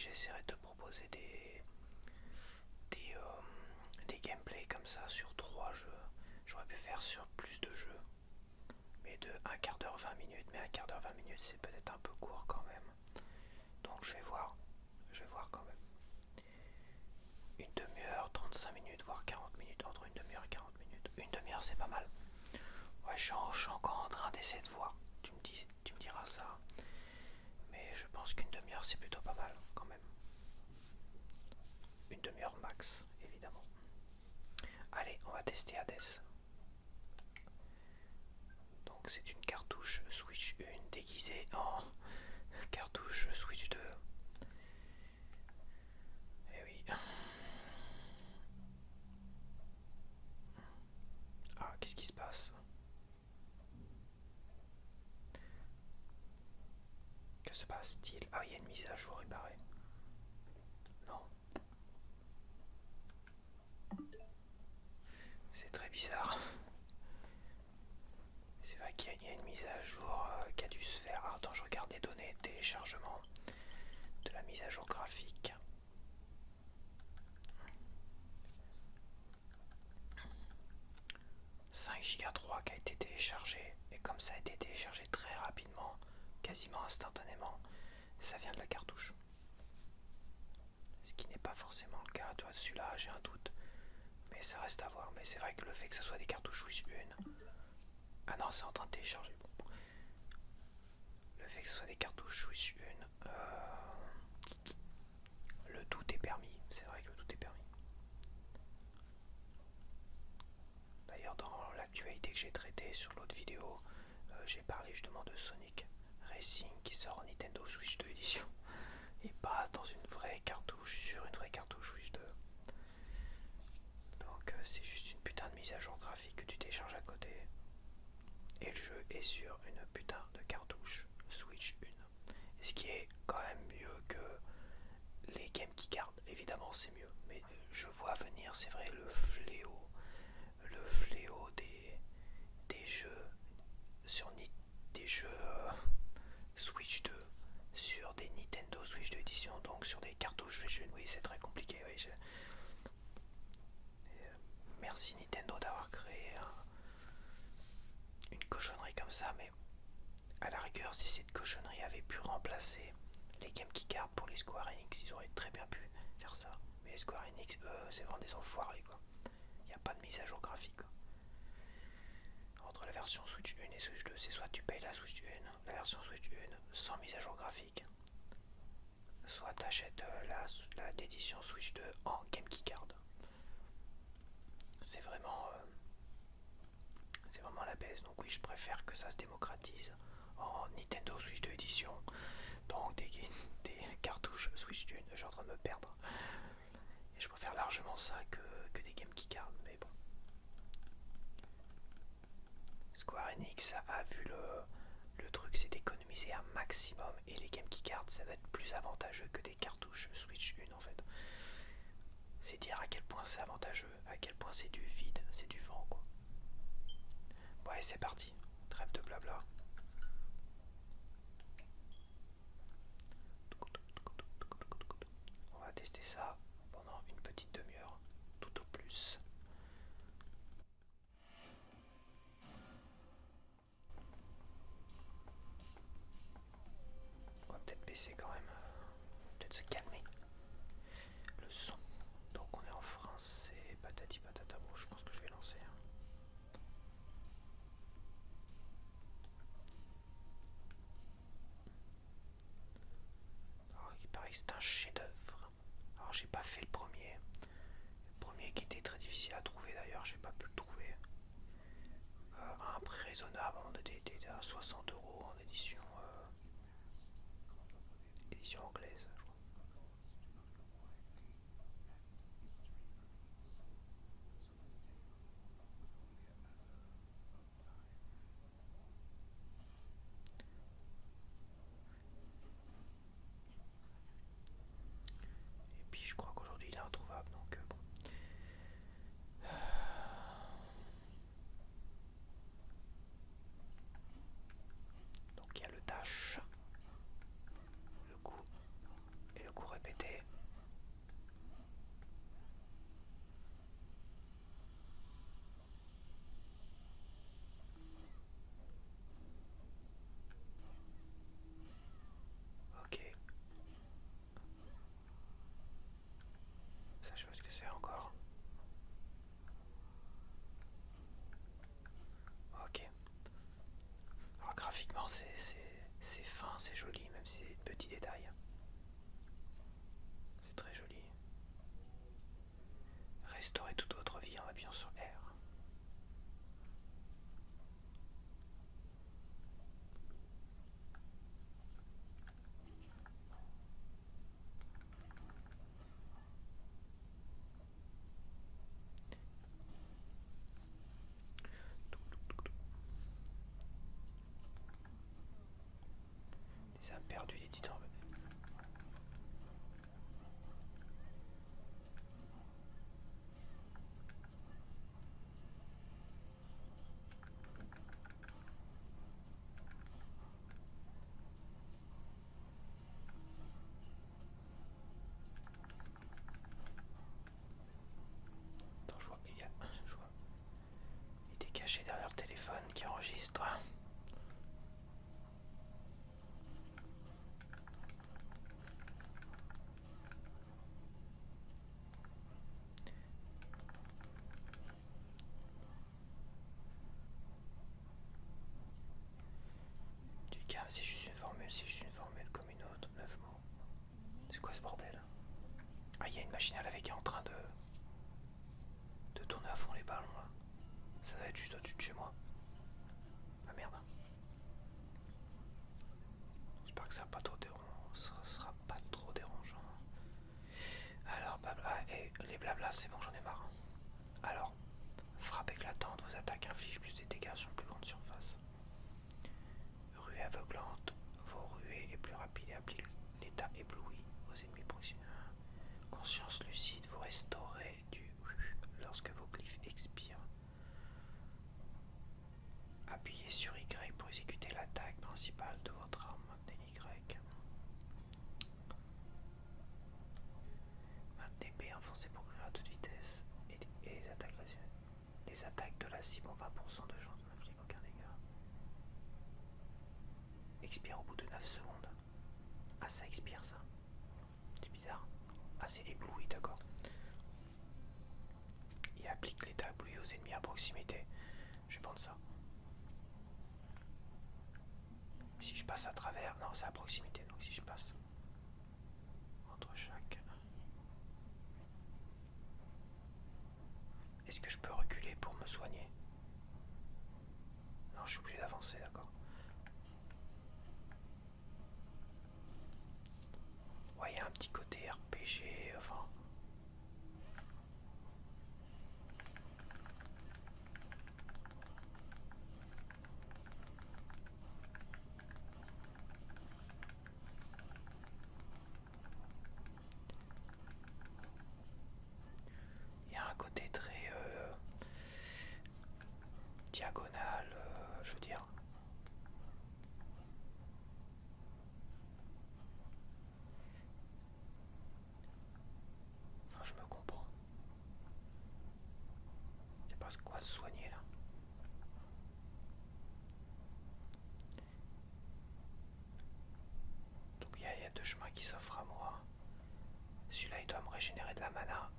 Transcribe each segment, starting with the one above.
j'essaierai de te proposer des gameplays comme ça sur 3 jeux. J'aurais pu faire sur plus de jeux, mais de un quart d'heure 20 minutes, mais un quart d'heure 20 minutes c'est peut-être un peu court quand même. Donc je vais voir quand même. Une demi-heure, 35 minutes, voire 40 minutes, entre une demi-heure et 40 minutes. Une demi-heure c'est pas mal. Ouais, je suis encore en train d'essayer de voir. Tu me diras ça. Mais je pense qu'une demi-heure c'est plutôt pas mal quand même. Une demi-heure max, évidemment. Allez, on va tester Hades. Donc c'est une cartouche Switch 1 déguisée en cartouche Switch 2. Eh oui. Ah, qu'est-ce qui se passe? Que se passe-t-il? Ah, il y a une mise à jour, il paraît. Non. C'est très bizarre. C'est vrai qu'il y a une mise à jour qui a dû se faire. Ah, attends, je regarde les données de téléchargement de la mise à jour graphique. « 5 Go 3 qui a été téléchargé, et comme ça a été téléchargé très rapidement, quasiment instantanément, ça vient de la cartouche. Ce qui n'est pas forcément le cas, toi celui-là j'ai un doute, mais ça reste à voir. Mais c'est vrai que le fait que ce soit des cartouches Switch 1, ah non c'est en train de télécharger, bon. Le fait que ce soit des cartouches Switch 1, le doute est permis, c'est vrai que le doute est permis. D'ailleurs dans l'actualité que j'ai traitée sur l'autre vidéo, j'ai parlé justement de Sonic Racing qui sort en Nintendo Switch 2 édition et pas dans une vraie cartouche sur une vraie cartouche Switch 2. Donc c'est juste une putain de mise à jour graphique que tu télécharges à côté et le jeu est sur une putain de cartouche Switch 1. Ce qui est quand même mieux que les games qui gardent, évidemment c'est mieux, mais je vois venir, c'est vrai, le fléau des jeux sur des jeux Switch 2 sur des Nintendo Switch 2 édition, donc sur des cartouches Switch 1. Oui, c'est très compliqué. Oui, merci Nintendo d'avoir créé une cochonnerie comme ça, mais à la rigueur, si cette cochonnerie avait pu remplacer les Game Key Cards pour les Square Enix, ils auraient très bien pu faire ça. Mais les Square Enix, eux, c'est vraiment des enfoirés, quoi. Il n'y a pas de mise à jour graphique, quoi. Entre la version Switch 1 et Switch 2, c'est soit tu payes la Switch 1, la version Switch 1 sans mise à jour graphique, soit tu achètes l'édition Switch 2 en Game Key Card. C'est vraiment la baisse. Donc oui, je préfère que ça se démocratise en Nintendo Switch 2 édition. Donc des cartouches Switch 1, je suis en train de me perdre. Et je préfère largement ça que des Game Key Cards. Mais bon. Square Enix a vu le truc, c'est d'économiser un maximum. Et les Game Key Cards, ça va être plus avantageux que des cartouches Switch 1 en fait. C'est dire à quel point c'est avantageux, à quel point c'est du vide, c'est du vent, quoi. Ouais, c'est parti. Trêve de blabla. On va tester ça pendant une petite demi-heure, tout au plus. On va peut-être baisser quand même, peut-être se calmer le son. Donc on est en français, patati patata. Bon, je pense que je vais lancer. Alors, il paraît que c'est un chef-d'œuvre. Alors j'ai pas fait le premier. Le premier qui était très difficile à trouver d'ailleurs, j'ai pas pu le trouver. À un prix raisonnable, on était à 60 € en édition anglaise, je crois. Et puis je crois qu'aujourd'hui il est introuvable, donc bon. Donc il y a le perdu des titans. Attends, je vois. Il était caché derrière le téléphone qui enregistre. Du calme, c'est juste une formule comme une autre, 9 mots. C'est quoi ce bordel? Ah, il y a une machine à laver qui est en train de tourner à fond les ballons là. Ça doit être juste au-dessus de chez moi. Ah merde. J'espère que ça sera pas trop dérangeant. Alors, blabla, et les blablas, c'est bon, j'en ai marre. Alors, frappe éclatante, vos attaques infligent plus de dégâts sur une plus grande surface. Ruée aveuglante, vos ruées est plus rapide et applique l'état ébloui aux ennemis proximés. Conscience lucide, vous restaurez du lorsque vos glyphes expirent. Appuyez sur Y pour exécuter l'attaque principale de votre arme. Maintenez Y. Maintenez B enfoncé pour courir à toute vitesse. Et les attaques de la cible ont 20% de chance de n'infliger aucun dégât. Expire au bout de 9 secondes. Ah, ça expire ça. C'est bizarre. Ah, c'est ébloui, d'accord. Et applique l'état ébloui aux ennemis à proximité. Je vais prendre ça. Si je passe à travers... Non, c'est à proximité, donc si je passe entre chaque... Est-ce que je peux reculer pour me soigner? Non, je suis obligé d'avancer, d'accord. Ouais, il y a un petit côté RPG, enfin... Il y a un côté très diagonal, je veux dire. Enfin, je me comprends. Il n'y a pas quoi se soigner là. Donc il y a deux chemins qui s'offrent à moi. Celui-là il doit me régénérer de la mana.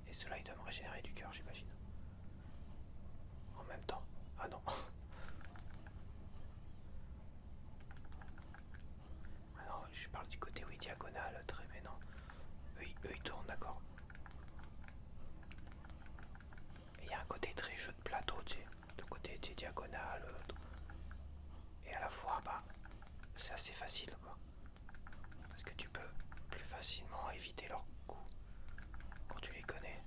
Et celui-là il doit me régénérer du cœur, j'imagine. En même temps. Ah non. Ah non, je parle du côté oui diagonal, très mais non. Eux ils tournent, d'accord. Il y a un côté très jeu de plateau, tu sais. Le côté diagonal. Et à la fois, bah, c'est assez facile quoi. Parce que tu peux plus facilement éviter leurs coups quand tu les connais.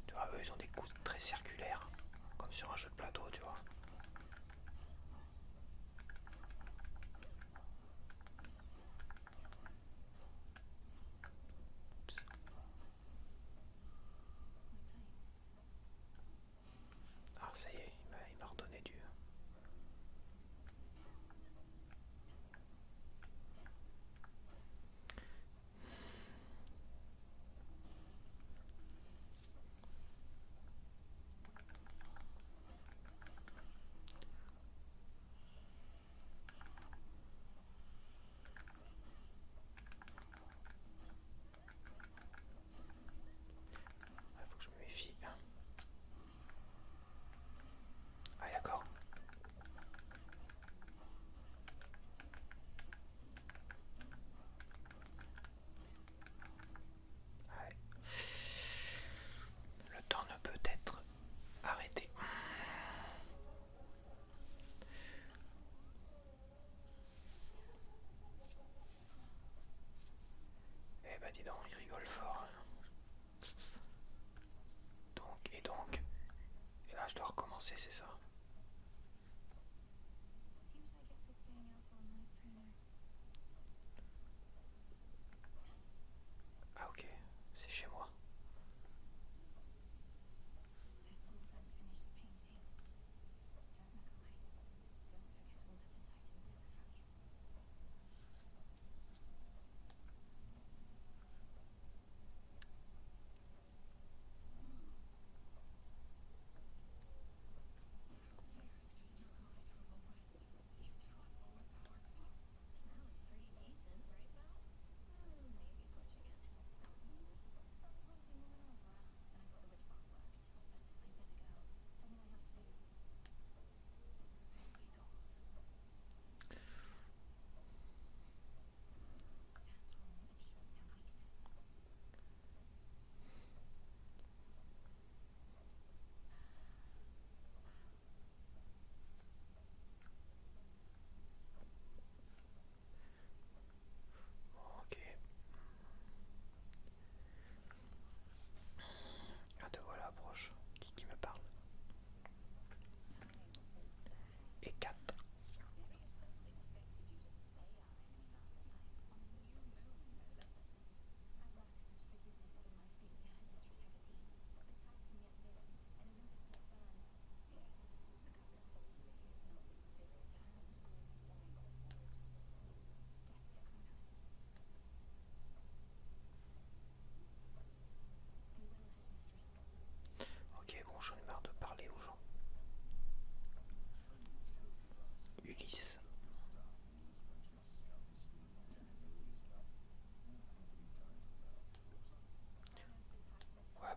Tu vois, eux ils ont des coups très circulaires, comme sur un jeu de plateau, tu vois. Ah ça y est, il m'a redonné du... Il faut que je me méfie. Ah d'accord. Ouais. Le temps ne peut être arrêté. Eh bah dis donc, il rigole fort. Et là je dois recommencer, c'est ça?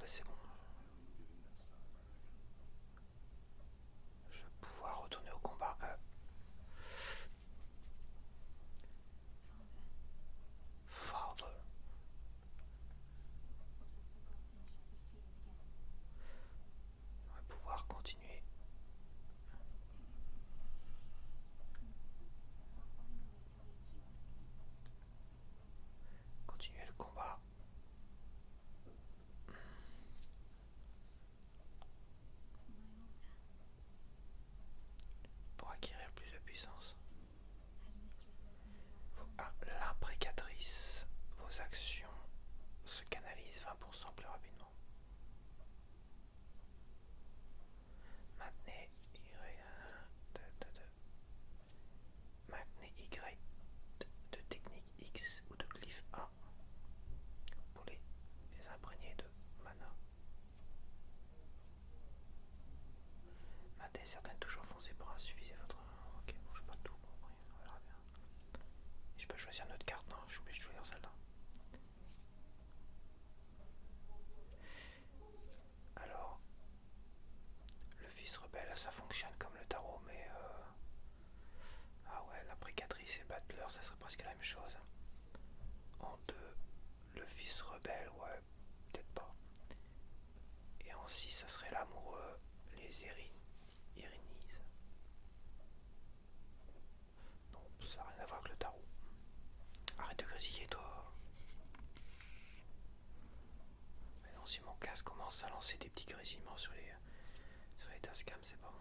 bah c'est bon. Je vais pouvoir retourner au combat. Father. On va pouvoir continuer. Continuer le combat. Pour acquérir plus de puissance. L'imprécatrice. Vos actions se canalisent 20% plus rapidement. Maintenez Y de technique X ou de glyphe A pour les imprégner de mana. Maintenez certaines touches enfoncées pour insuffire votre... Ok, bon, je sais pas tout compris, on verra bien. Et je peux choisir une autre carte, non, je suis obligé de choisir celle-là. Alors, le fils rebelle, ça fonctionne comme le tarot, mais... Ah ouais, la précatrice et le battleur, ça serait presque la même chose. En 2, le fils rebelle, ouais, peut-être pas. Et en 6, ça serait l'amoureux, les Irinises. Non, ça n'a rien à voir avec le tarot. Arrête de grésiller, toi. Mais non, si mon casque commence à lancer des petits grésillements sur les tascams, c'est pas bon.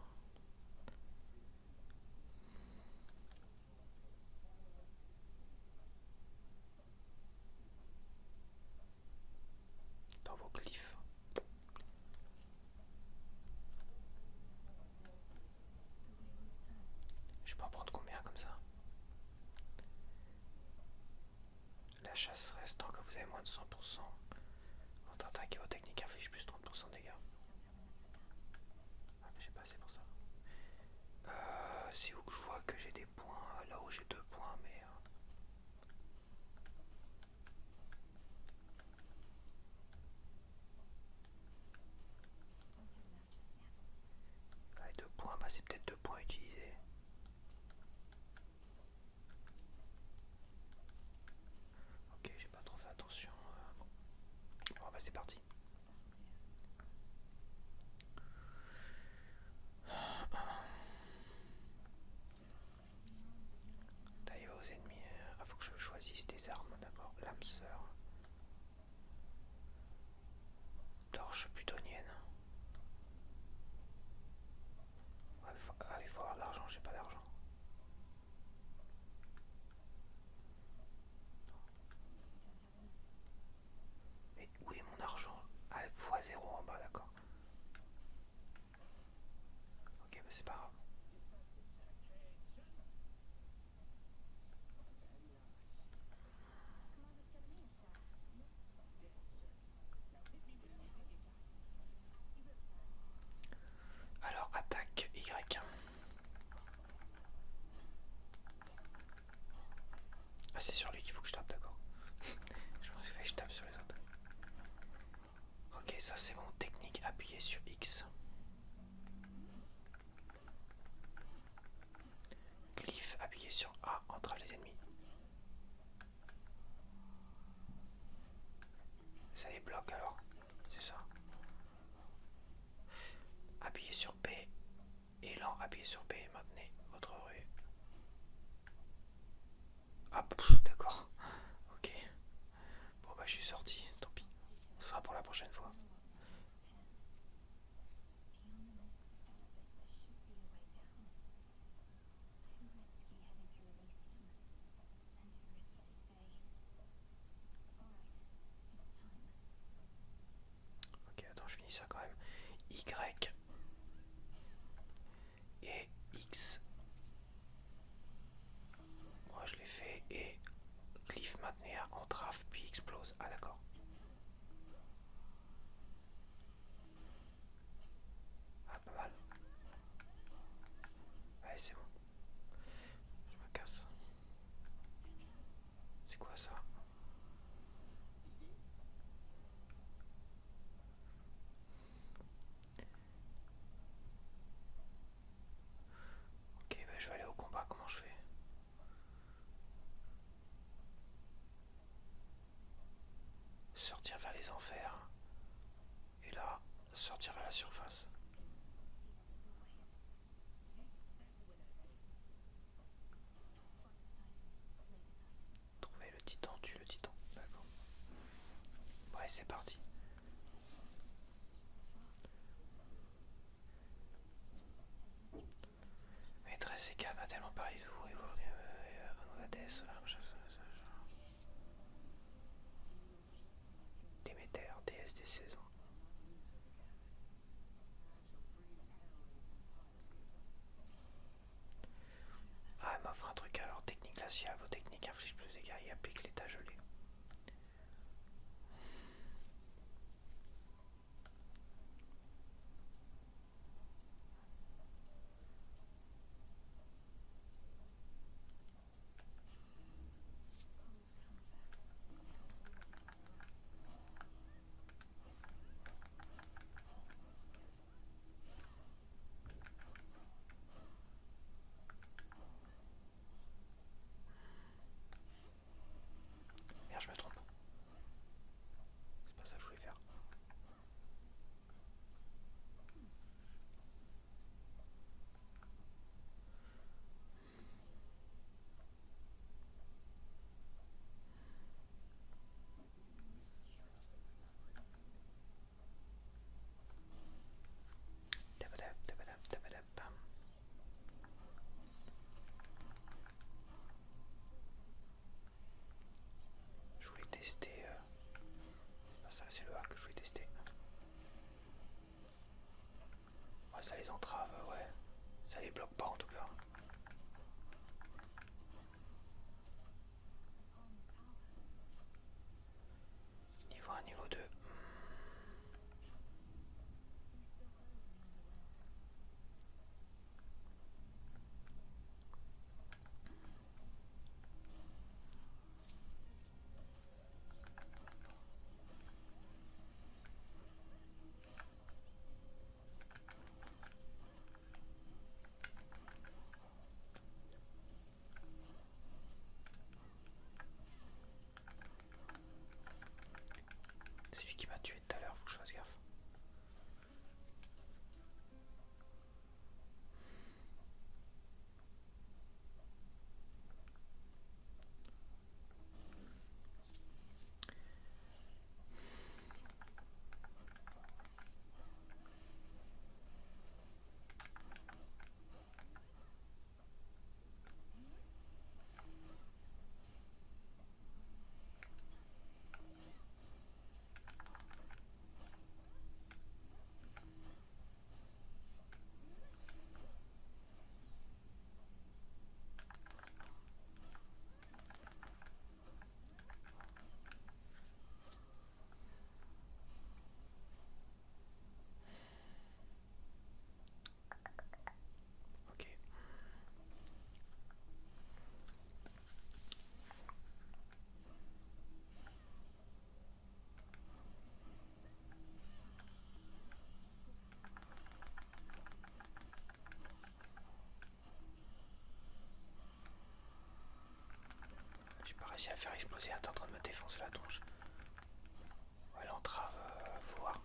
Dans vos glyphes. Je peux en prendre combien comme ça? La chasse reste tant que vous avez moins de 100%. Votre attaque et votre technique infligent plus 30% de dégâts. Ah mais j'ai pas assez pour ça. C'est où que je vois que j'ai des points, là où j'ai 2 points, mais... Là, les 2 points, bah c'est peut-être 2 points utilisés. Ok, j'ai pas trop fait attention. Bon, bah c'est parti. Taillez aux ennemis. Ah, faut que je choisisse des armes d'abord. Lame sœur. Torche plutonienne. Il faut avoir de l'argent, j'ai pas d'argent. Mais où est mon argent? Ah, x0 en bas, d'accord. Ok, bah c'est pas grave. Alors, attaque Y. Ah, c'est sur lui qu'il faut que je tape, d'accord. Je pense que je tape sur les autres. Ok, ça c'est bon. Technique, appuyez sur X. Glyphe, appuyez sur A, entrave les ennemis. Ça les bloque alors, c'est ça. Appuyez sur B, élan, appuyez sur B et maintenez votre rue. Ah, d'accord. Ok. Bon bah je suis sorti, tant pis. Ce sera pour la prochaine fois. Ok, attends, je finis ça quand même. Y et X. Moi je l'ai fait et glyphe maintenez à entrave puis explose. Ah d'accord. Ah pas mal. Allez c'est bon. Je me casse. C'est quoi ça? sortir vers les enfers. Et là, sortir vers la surface. Trouver le titan, tue le titan. D'accord. Ouais, c'est parti. Maîtresse et Cam a tellement parlé de vous et vous Déméter, déesse des saisons. Ah, elle m'offre un truc alors. Technique glaciale. Vos techniques infligent plus de dégâts et appliquent l'état gelé. Merde, je me trompe. C'est pas ça que je voulais faire. Tabadab, tabadab, tabadab, bam. Je voulais tester. C'est pas ça, c'est le A que je voulais tester. Ouais, ça les entrave, ouais. Ça les bloque pas en tout cas. Niveau 1, niveau 2. C'est lui qui m'a tué tout à l'heure, faut que je fasse gaffe. Ok. J'ai pas réussi à le faire exploser, elle est en train de me défoncer la tronche. Ouais, l'entrave, faut voir.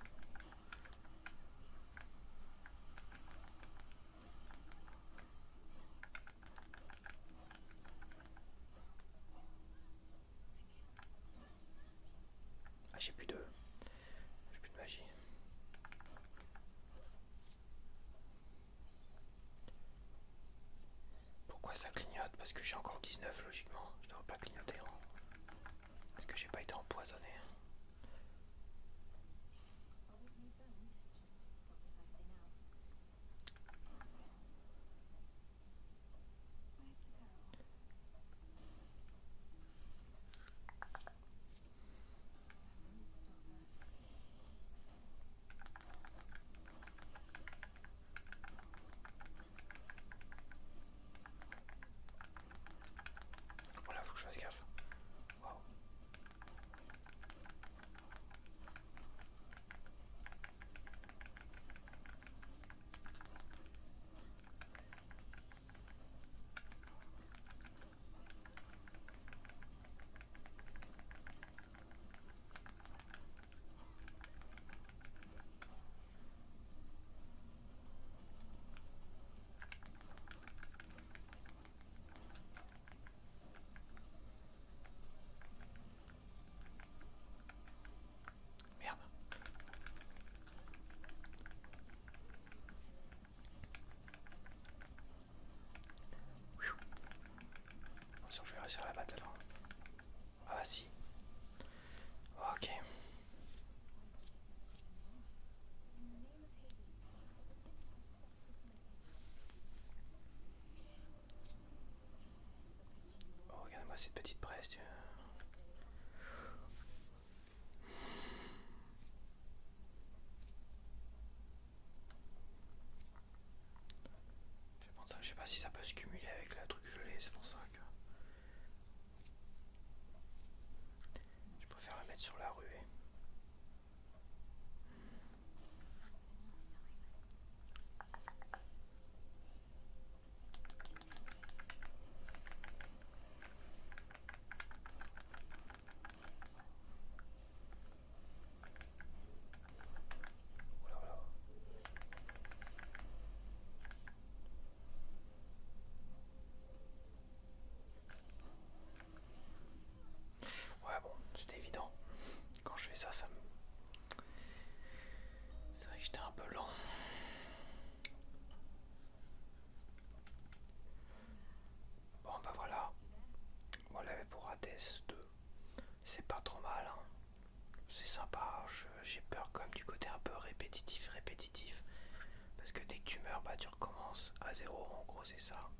Ah, j'ai plus de magie. Pourquoi ça clignote? Parce que j'ai encore 19 logiquement. Je devrais pas clignoter. Parce que j'ai pas été empoisonné. Ah si. Ok. Oh, regarde-moi cette petite presse. Je sais pas si ça peut se cumuler avec le truc gelé, c'est pour ça que je préfère la mettre sur la ruée. Oh là là. Ouais bon, c'était évident. Quand je fais ça, c'est vrai que j'étais un peu lent. Bon bah voilà. Voilà pour Hades 2. C'est pas trop mal, hein. C'est sympa. J'ai peur quand même du côté un peu répétitif. Parce que dès que tu meurs, bah tu recommences à zéro. En gros, c'est ça.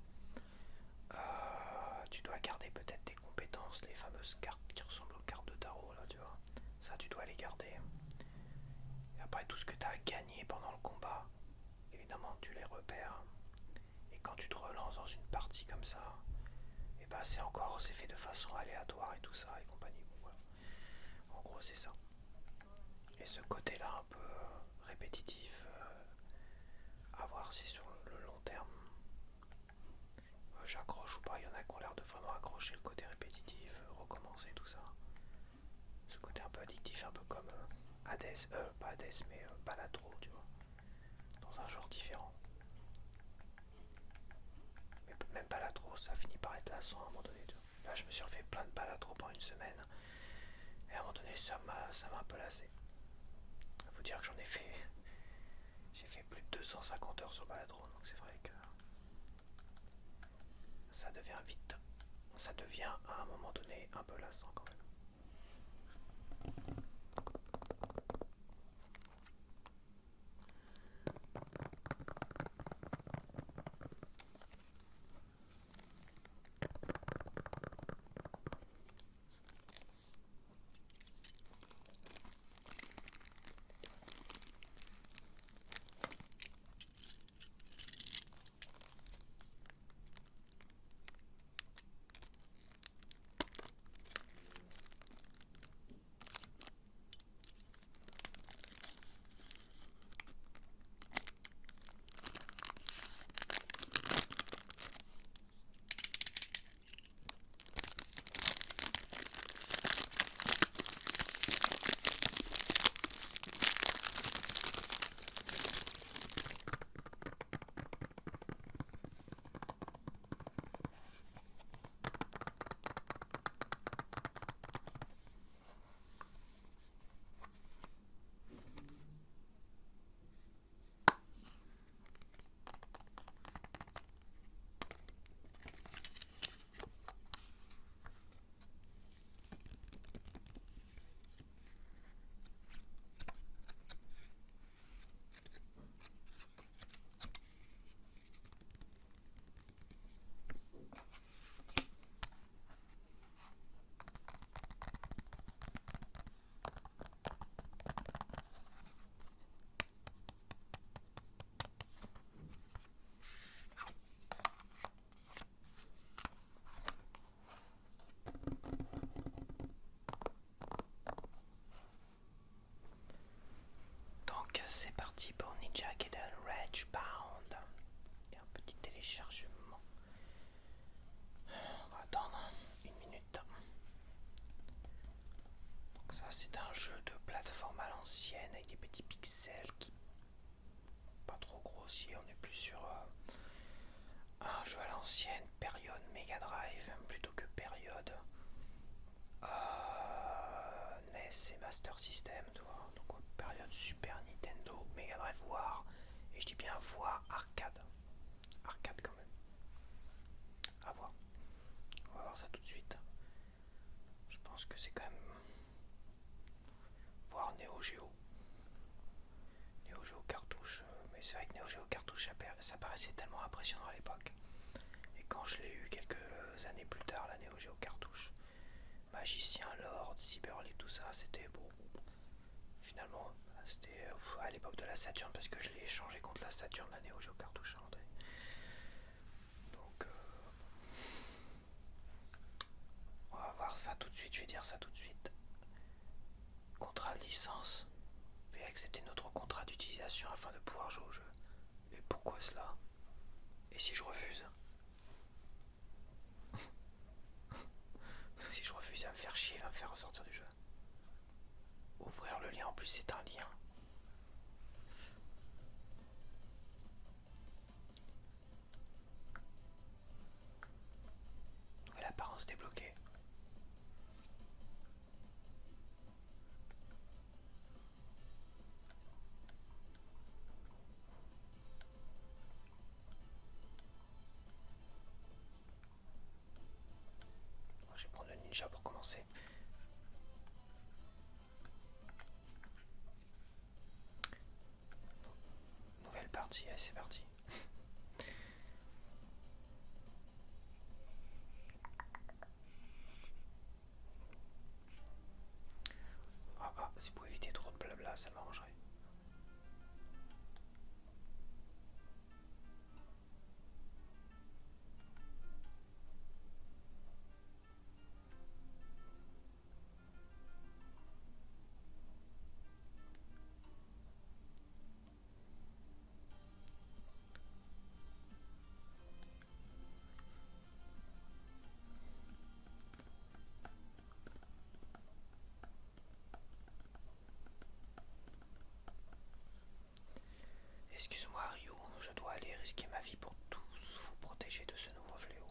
Tu dois garder peut-être tes compétences, les fameuses cartes qui ressemblent aux cartes de tarot, là, tu vois. Ça, tu dois les garder. Et après, tout ce que tu as gagné pendant le combat, évidemment, tu les repères. Et quand tu te relances dans une partie comme ça, et bah c'est fait de façon aléatoire et tout ça et compagnie. Bon, voilà. En gros, c'est ça. Et ce côté-là un peu répétitif, à voir si sur le long terme j'accroche ou pas. Il y en a qui ont l'air de vraiment accrocher le côté répétitif, recommencer tout ça. Ce côté un peu addictif, un peu comme Hades, pas Hades mais Balatro, tu vois, dans un genre différent. Mais même Balatro, ça finit par être lassant à un moment donné. Tu vois. Là, je me suis refait plein de Balatro pendant une semaine, et à un moment donné, ça m'a un peu lassé. Il faut dire que j'ai fait plus de 250 heures sur Balatro, donc c'est vrai que ça devient vite, ça devient à un moment donné un peu lassant quand même. Donc c'est parti pour Ninja Gaiden Ragebound. Et un petit téléchargement. On va attendre une minute. Donc ça c'est un jeu de plateforme à l'ancienne avec des petits pixels qui pas trop grossiers. On est plus sur un jeu à l'ancienne, période Mega Drive plutôt que période NES et Master System, tu vois. Donc période Super Nintendo, Mega Drive, voire, et je dis bien voire arcade. Arcade quand même. À voir. On va voir ça tout de suite. Je pense que impressionnant à l'époque. Et quand je l'ai eu quelques années plus tard, la Neo Geo cartouche, Magicien, Lord, Cyberlink, tout ça, c'était bon. Finalement, c'était à l'époque de la Saturn parce que je l'ai échangé contre la Saturn, la Neo Geo cartouche. Donc, on va voir ça tout de suite, je vais dire ça tout de suite. Contrat de licence. Veuillez accepter notre contrat d'utilisation afin de pouvoir jouer au jeu. Et pourquoi cela? Et si je refuse? Si je refuse, il va me faire chier, il va me faire ressortir du jeu. Ouvrir le lien, en plus c'est un lien. Nouvelle apparence débloquée. Bon, je vais prendre le ninja pour commencer. Nouvelle partie, allez c'est parti. Si vous pouvez éviter trop de blabla, ça m'arrangerait. Excuse-moi Ryu, je dois aller risquer ma vie pour tous vous protéger de ce nouveau fléau.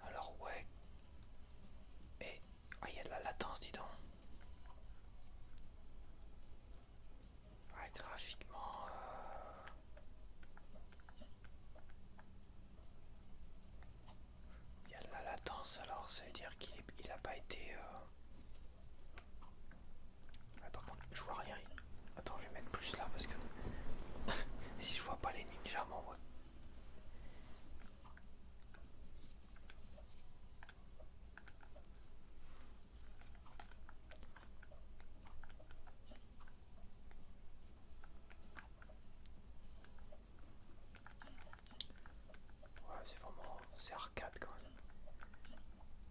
Alors ouais. Et il y a de la latence, dis donc. Ouais, graphiquement. Il y a de la latence, alors ça veut dire qu'il a pas été. Ouais, par contre, je vois rien. Attends, je vais mettre plus là parce que si je vois pas les ninjas m'envoient. Ouais, c'est arcade quand même.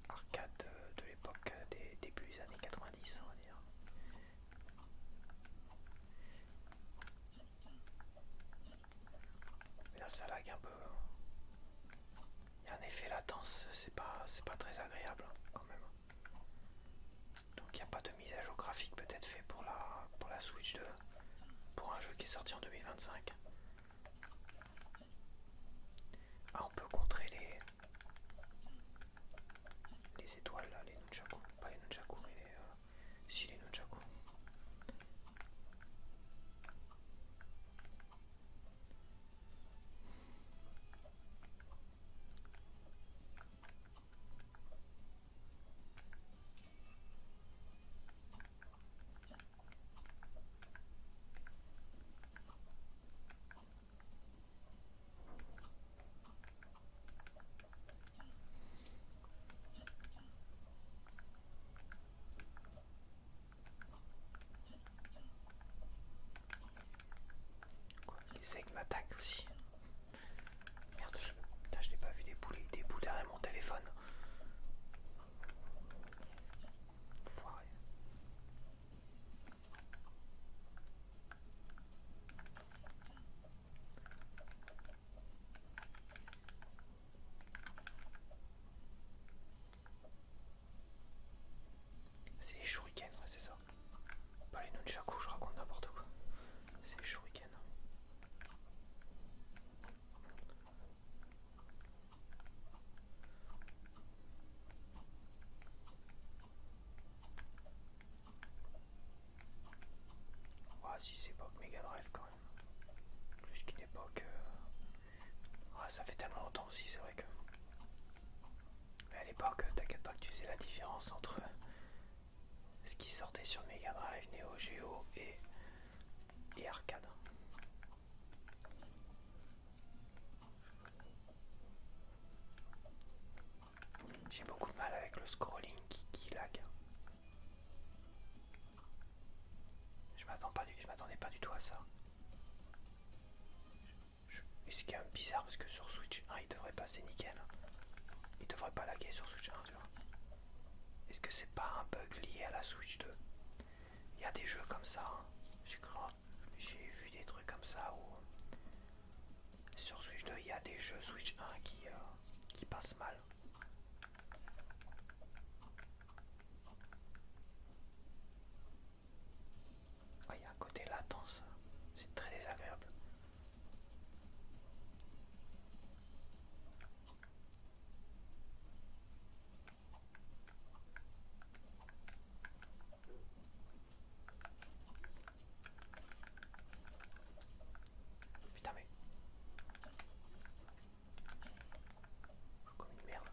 Arcade de l'époque des débuts des années 90, on va dire. Mais là, ça lag un peu. Il y a un effet latence, c'est pas très agréable quand même. Donc il n'y a pas de mise à jour graphique peut-être fait pour la Switch 2, pour un jeu qui est sorti en 2025. Ah, on peut contrer les étoiles là, les nunchaku. Pas les nunchaku, mais si les nunchaku. Quoi, les aigles m'attaquent aussi. Merde, je l'ai pas vu des bouts derrière mon téléphone. Foiré. C'est les shurikens, ouais, c'est ça. Pas les nunchaku, je raconte n'importe quoi. C'est les shurikens. Ouais, si c'est époque Mega Drive quand même. Plus qu'une époque. Ouais, ça fait tellement longtemps aussi, c'est vrai que. Mais à l'époque, t'inquiète pas que tu sais la différence entre ce qui sortait sur Mega Drive, Neo Geo et arcade. J'ai beaucoup de mal avec le scrolling qui lag. Je m'attendais pas du tout à ça. Et c'est quand même bizarre parce que sur Switch 1 il devrait passer nickel. Il devrait pas laguer sur Switch 1, tu vois. Est-ce que c'est pas un bug lié à la Switch 2? Il y a des jeux comme ça, hein. J'ai vu des trucs comme ça où sur Switch 2 il y a des jeux Switch 1 qui passent mal. Ouais, il y a un côté latence, c'est très désagréable. Putain mais je suis comme une merde.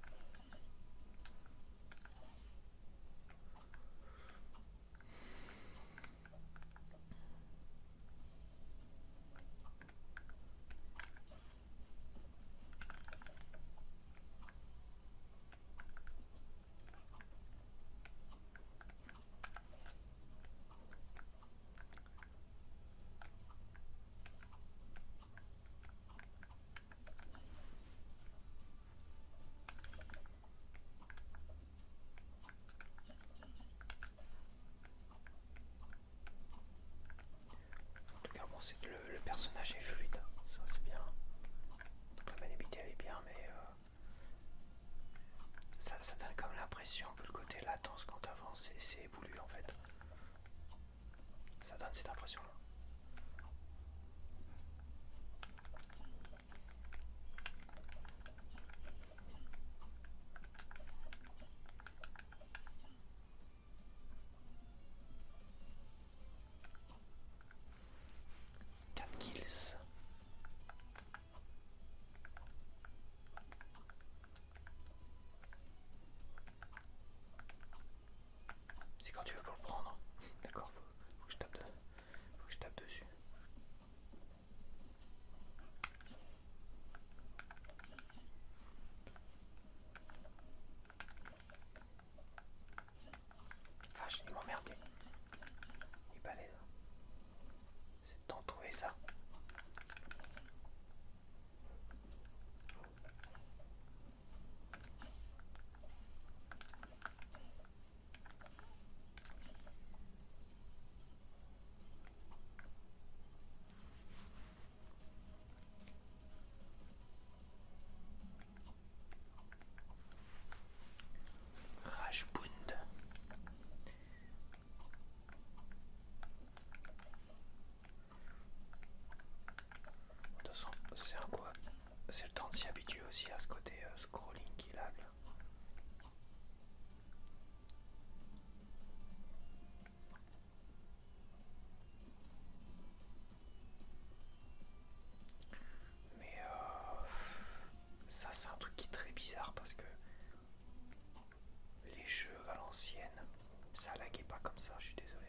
En tout cas bon, le personnage est fluide, ça c'est bien. Donc la maniabilité elle est bien mais ça donne comme l'impression que le côté latence quand t'avances c'est évolué en fait. Ça donne cette impression là. Quatre kills. C'est quand tu veux pour le prendre. D'accord, faut que faut que je tape dessus. Vache, il m'emmerde. Il est balèze. C'est le temps de trouver ça. Rajbund. De toute façon, c'est un quoi? C'est le temps de s'y habituer aussi à ce côté scrolling qui lag. Mais ça c'est un truc qui est très bizarre parce que les jeux à l'ancienne, ça laguait pas comme ça, je suis désolé.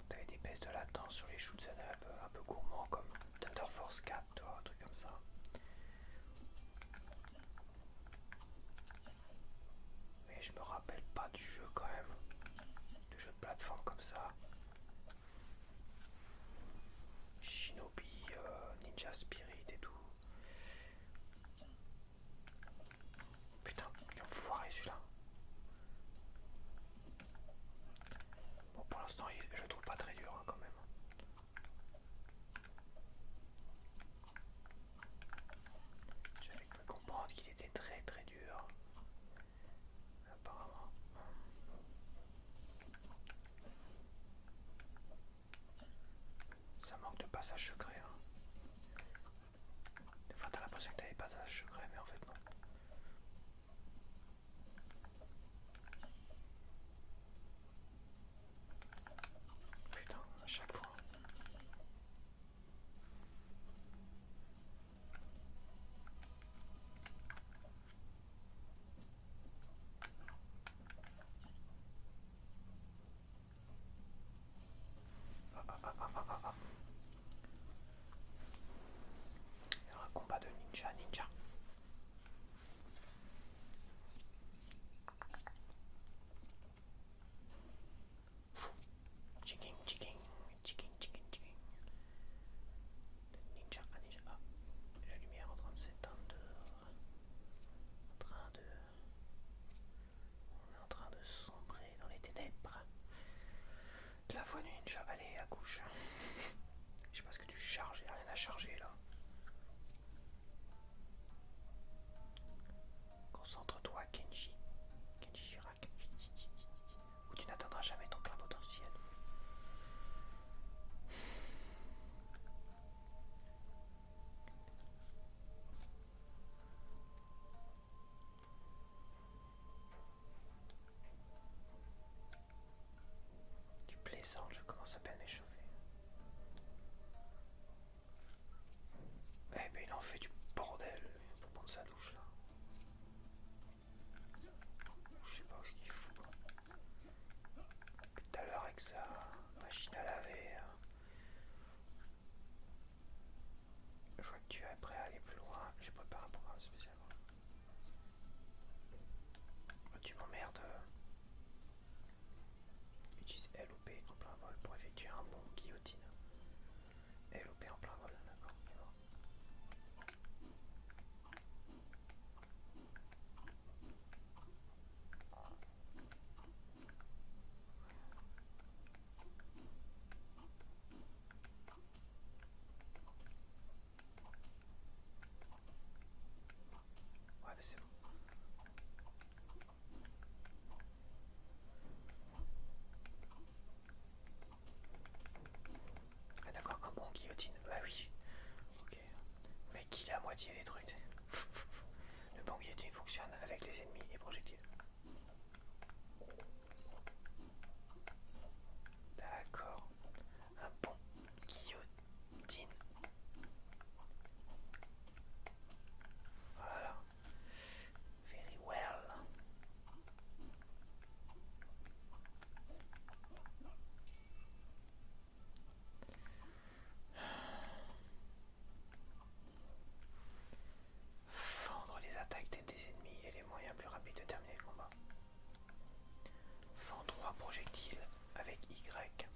T'avais des baisses de latence sur les shoot'em up un peu gourmands comme Thunder Force 4, toi, un truc comme ça. Mais je me rappelle pas du jeu quand même, de jeux de plateforme comme ça. Shinobi, Ninja Spirit et tout. Putain, ils ont foiré celui-là. Bon, pour l'instant, je le trouve pas très dur hein, quand même. J'avais cru comprendre qu'il était très très dur. Apparemment. Ça manque de passage secret. Hein. Des fois, t'as l'impression que t'avais passage secret, mais en fait, non. Putain, à chaque fois. Ah, ah, ah, ah, ah, ah. un projectile avec Y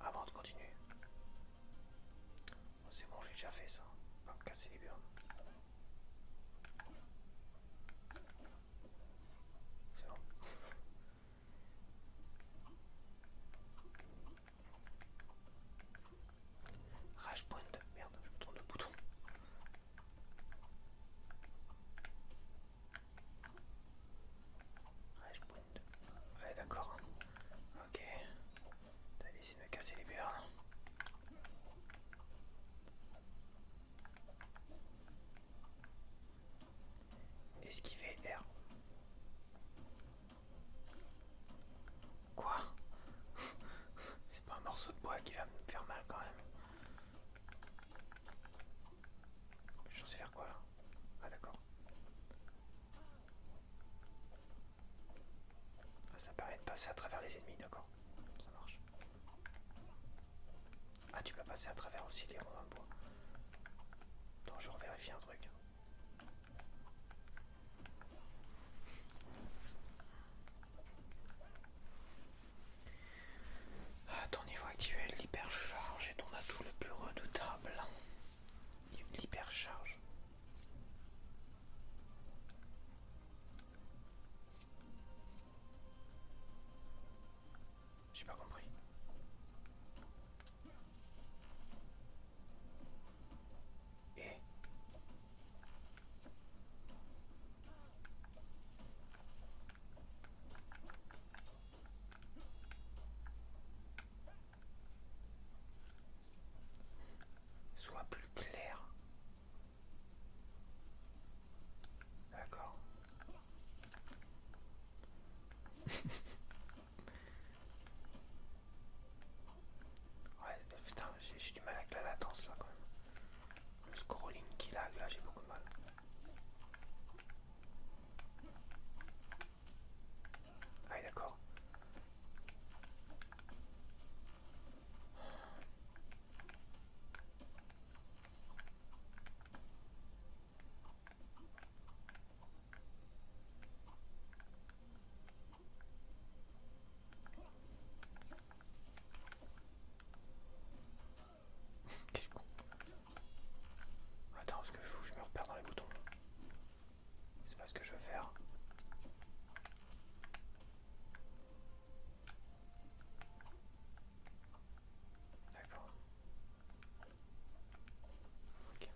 avant de continuer. Bon, c'est bon, j'ai déjà fait ça. On va me casser les burnes. C'est bon. Rage point. Merde, je me tourne le bouton. Rage point. Ouais, d'accord. Ok. T'as essayé de me casser les burnes. Esquiver R. Quoi? C'est pas un morceau de bois qui va me faire mal quand même. Je suis censé faire quoi là? Ah d'accord. Ah, ça permet de passer à travers les ennemis, d'accord. Ça marche. Ah, tu peux passer à travers aussi les ronds de bois. Attends, je revérifie un truc. À ton niveau actuel, l'hypercharge est ton atout le plus redoutable. L'hypercharge. J'ai pas compris. Et sois plus clair. D'accord. Ouais, putain, j'ai du mal avec la latence là quand même. Le scrolling qui lag là, j'ai beaucoup de mal. Ah oui, d'accord. Quel con. Attends, parce que je me repère dans les boutons. C'est pas ce que je veux faire. D'accord. Ok.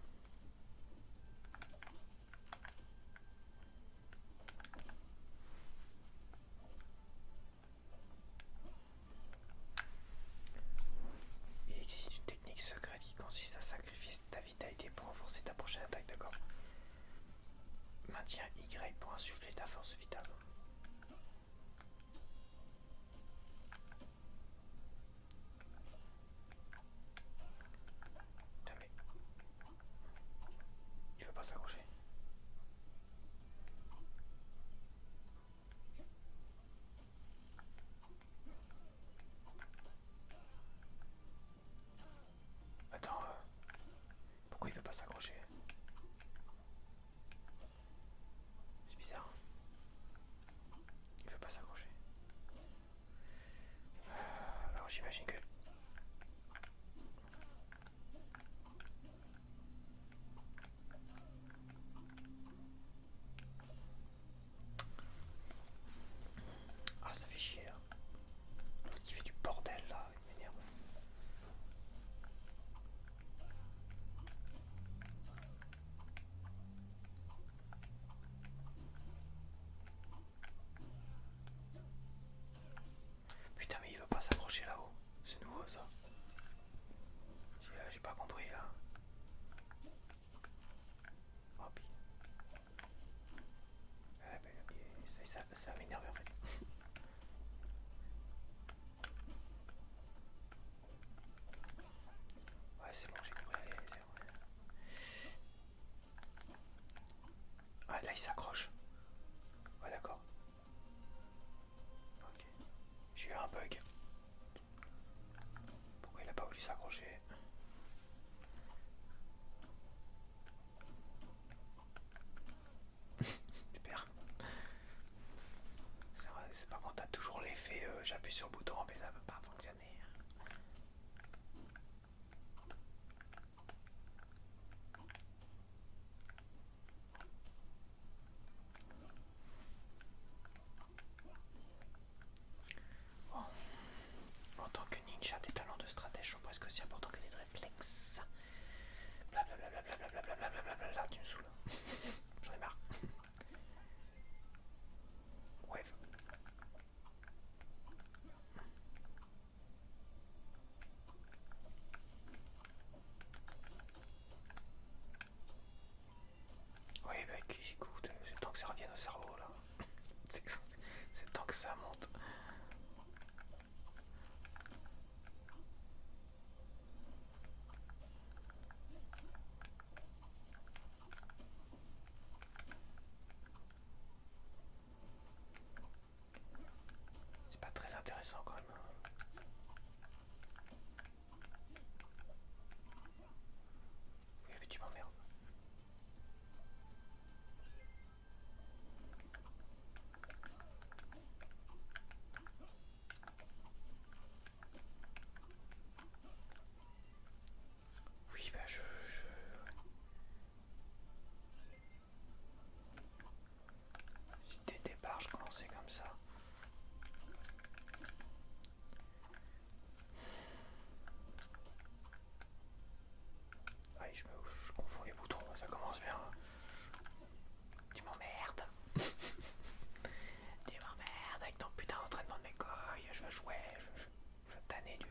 Il existe une technique secrète qui consiste à sacrifier ta vitalité pour renforcer ta prochaine attaque, d'accord. Maintiens Y pour insuffler ta force vitale. Putain mais... Il veut pas s'accrocher. Attends, pourquoi il veut pas s'accrocher? C'est bizarre. Il veut pas s'accrocher. Alors j'imagine que... Ah, ça fait chier là. L'autre qui fait du bordel là, il m'énerve. Putain mais il veut pas s'accrocher là-haut. C'est nouveau ça. J'ai pas compris là. Oh puis... Ouais, bah, ça m'énerve en fait. Ouais c'est bon, j'ai compris. Allez, c'est bon. Ah là il s'accroche. Ouais d'accord. Ok. J'ai eu un bug. Pourquoi il a pas voulu s'accrocher? Super. C'est par contre t'as toujours l'effet j'appuie sur le bouton mais ça peut pas fonctionner. Bon. En tant que ninja, des talents de stratège sont presque aussi importants que des réflexes. Blablabla, tu me saoules. J'en ai marre. Wave. Oui, bah écoute, c'est le temps que ça revienne au cerveau là. C'est le temps que ça monte. C'est pas très intéressant quand même. Oui, mais tu m'emmerdes. Oui, bah si dès le départ je commençais comme ça. Ouais, je confonds les boutons, ça commence bien. Tu m'emmerdes. Tu m'emmerdes avec ton putain d'entraînement de mes couilles. Je veux jouer, je tanner du.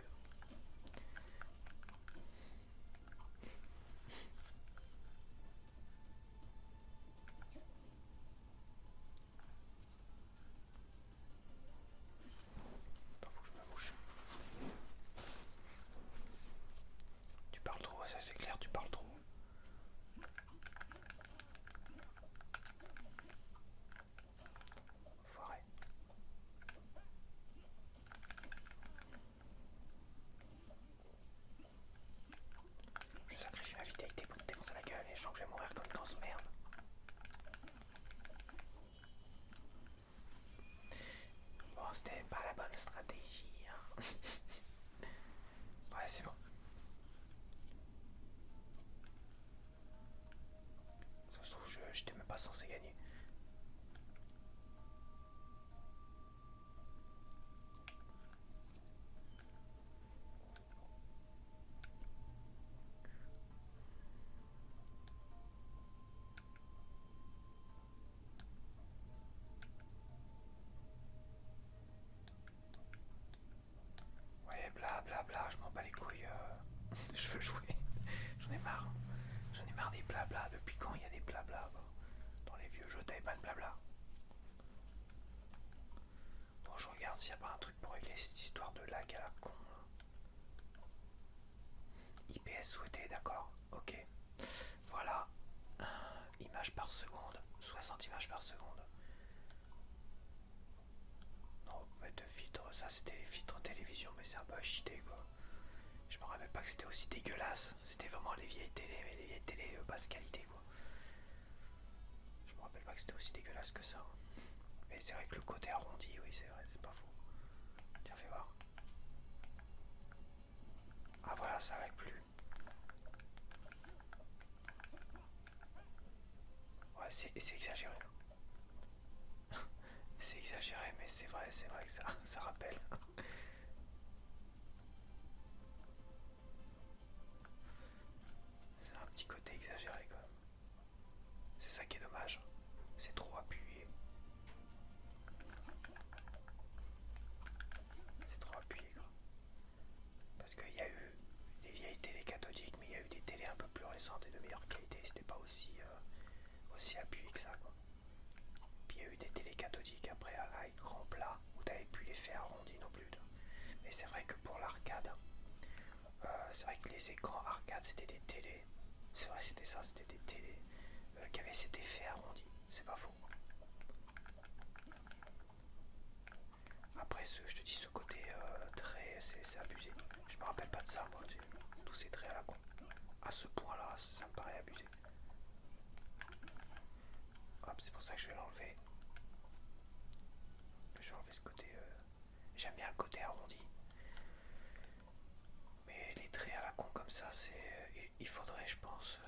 Attends, faut que je me mouche. Tu parles trop, ça c'est clair, tu parles trop. Foiré. Je sacrifie ma vitalité pour te défoncer la gueule et je sens que je vais mourir comme une grosse merde. Bon, c'était pas la bonne stratégie. Hein. Ouais, c'est bon. Ça se trouve, j'étais même pas censé gagner. Ouais, bla, je m'en bats les couilles. Je veux jouer. J'en ai marre. J'en ai marre des blabla. Depuis quand il y a des blabla dans les vieux jeux, t'avais pas de blabla. Bon, je regarde s'il n'y a pas un truc pour régler cette histoire de lag à la con. IPS souhaité, d'accord. Ok. Voilà. Images par seconde. 60 images par seconde. Non, mettre de filtres. Ça, c'était les filtres télévision, mais c'est un peu à cheater, quoi. Je me rappelle pas que c'était aussi dégueulasse. C'était vraiment les vieilles télé, mais les vieilles télé basse qualité, quoi. Je me rappelle pas que c'était aussi dégueulasse que ça. Mais c'est vrai que le côté arrondi, oui, c'est vrai, c'est pas faux. Tiens, fais voir. Ah voilà, ça va plus. Ouais, c'est exagéré. C'est exagéré, mais c'est vrai que ça rappelle. C'est un petit côté exagéré quand même. C'est ça qui est dommage. C'est trop appuyé. C'est trop appuyé, quoi. Parce qu'il y a eu des vieilles télé cathodiques, mais il y a eu des télés un peu plus récentes et de meilleure qualité. C'était pas aussi appuyé que ça, quoi. Puis il y a eu des télé cathodiques après à écran plat où t'avais plus l'effet arrondi non plus. Mais c'est vrai que pour l'arcade, c'est vrai que les écrans arcade c'était des télés. C'est vrai, c'était ça, c'était des télés qui avaient cet effet arrondi. C'est pas faux. Après, je te dis, ce côté trait, c'est abusé. Je me rappelle pas de ça, moi. Tous ces traits à la con. À ce point-là, ça me paraît abusé. Hop, c'est pour ça que je vais l'enlever. Je vais enlever ce côté. J'aime bien le côté arrondi. Mais les traits à la con comme ça, il faudrait, je pense.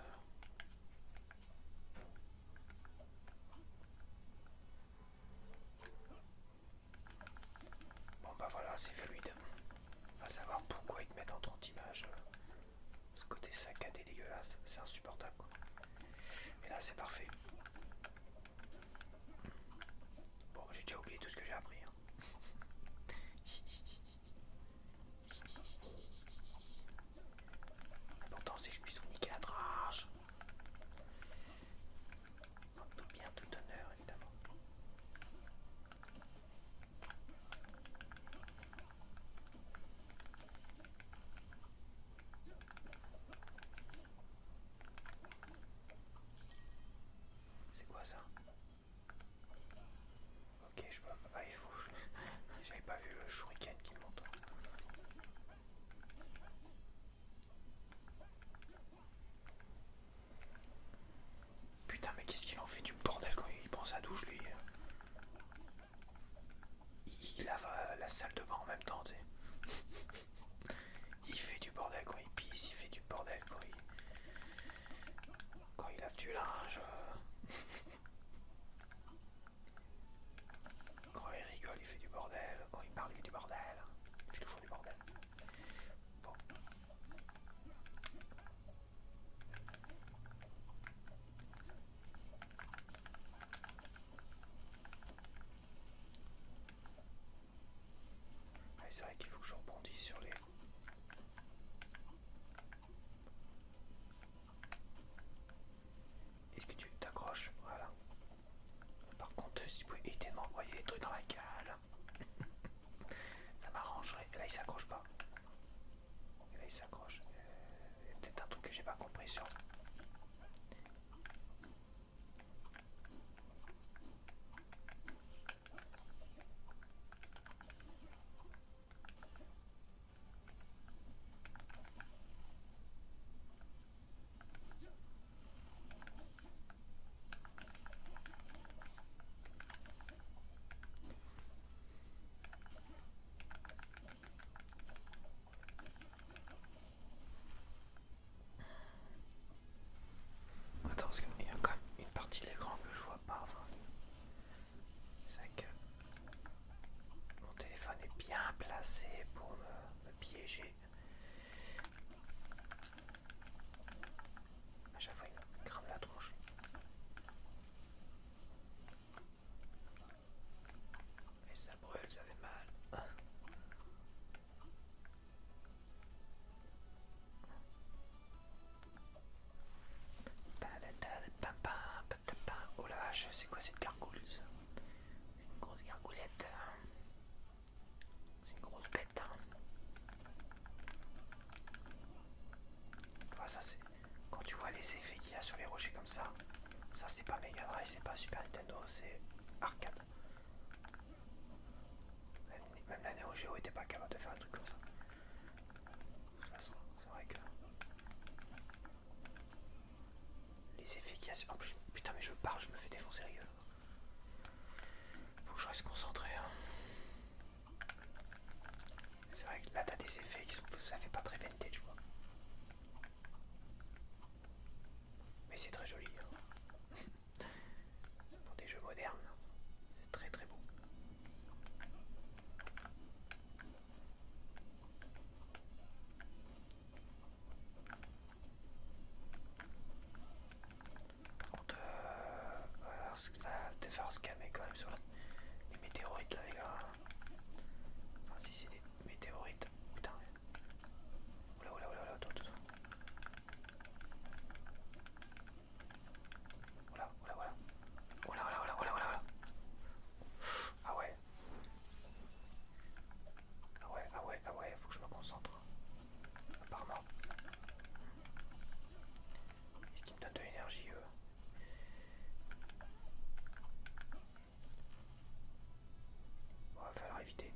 Bon bah voilà, c'est fluide. On va savoir pourquoi ils te mettent en 30 images. Ce côté saccadé dégueulasse, c'est insupportable quoi. Et là c'est parfait. Bon, j'ai déjà oublié tout ce que j'ai appris. Hein. L'important c'est que je puisse vous niquer la tranche. En tout bien, tout honneur évidemment. C'est quoi ça? Ok, je peux. Ah, il faut. J'avais pas vu le shuriken qui monte. Putain, mais qu'est-ce qu'il en fait du bordel quand il prend sa douche, lui? Il lave la salle de bain en même temps, tu sais. Il fait du bordel quand il pisse, il fait du bordel quand il lave du linge. Quand il rigole, il fait du bordel. Quand il parle, il fait du bordel. Il fait toujours du bordel. Bon. Ouais, c'est vrai qu'il faut que je rebondisse sur les... Est-ce que tu t'accroches? Voilà. Par contre, si vous pouvez éviter de m'envoyer des trucs dans la cale, ça m'arrangerait. Et là, il s'accroche pas. Et là, il s'accroche. Il y a peut-être un truc que j'ai pas compris sur... Attends, parce qu'il y a quand même une partie de l'écran que je vois pas. Enfin, c'est vrai que mon téléphone est bien placé pour me piéger. À chaque fois, il me crame la tronche. Et ça brûle, ça fait mal. Oh la vache, c'est quoi cette gargoule? C'est une grosse gargoulette. C'est une grosse bête. Ah, ça c'est... Quand tu vois les effets qu'il y a sur les rochers comme ça c'est pas Mega Drive, c'est pas Super Nintendo, c'est arcade. Même la Neo Geo était pas capable de faire un truc comme ça. De toute façon, c'est vrai que... Les effets qu'il y a sur... En plus, putain mais je parle, je me fais défoncer la gueule. Faut que je reste concentré. Hein. C'est vrai que là t'as des effets qui sont... Ça fait pas très vintage quoi. Mais c'est très joli. Hein. Pour des jeux modernes, c'est très très beau. Par contre, voilà, il va peut-être falloir se calmer quand même sur les météorites là les gars. Enfin si c'est des météorites. Putain. Oula oula oula oula, attends. Oula oula oula. Oula oula oula oula oula. Ah ouais. Ah ouais, faut que je me concentre. Apparemment. Est-ce qu'ils me donnent de l'énergie Bon, va falloir éviter.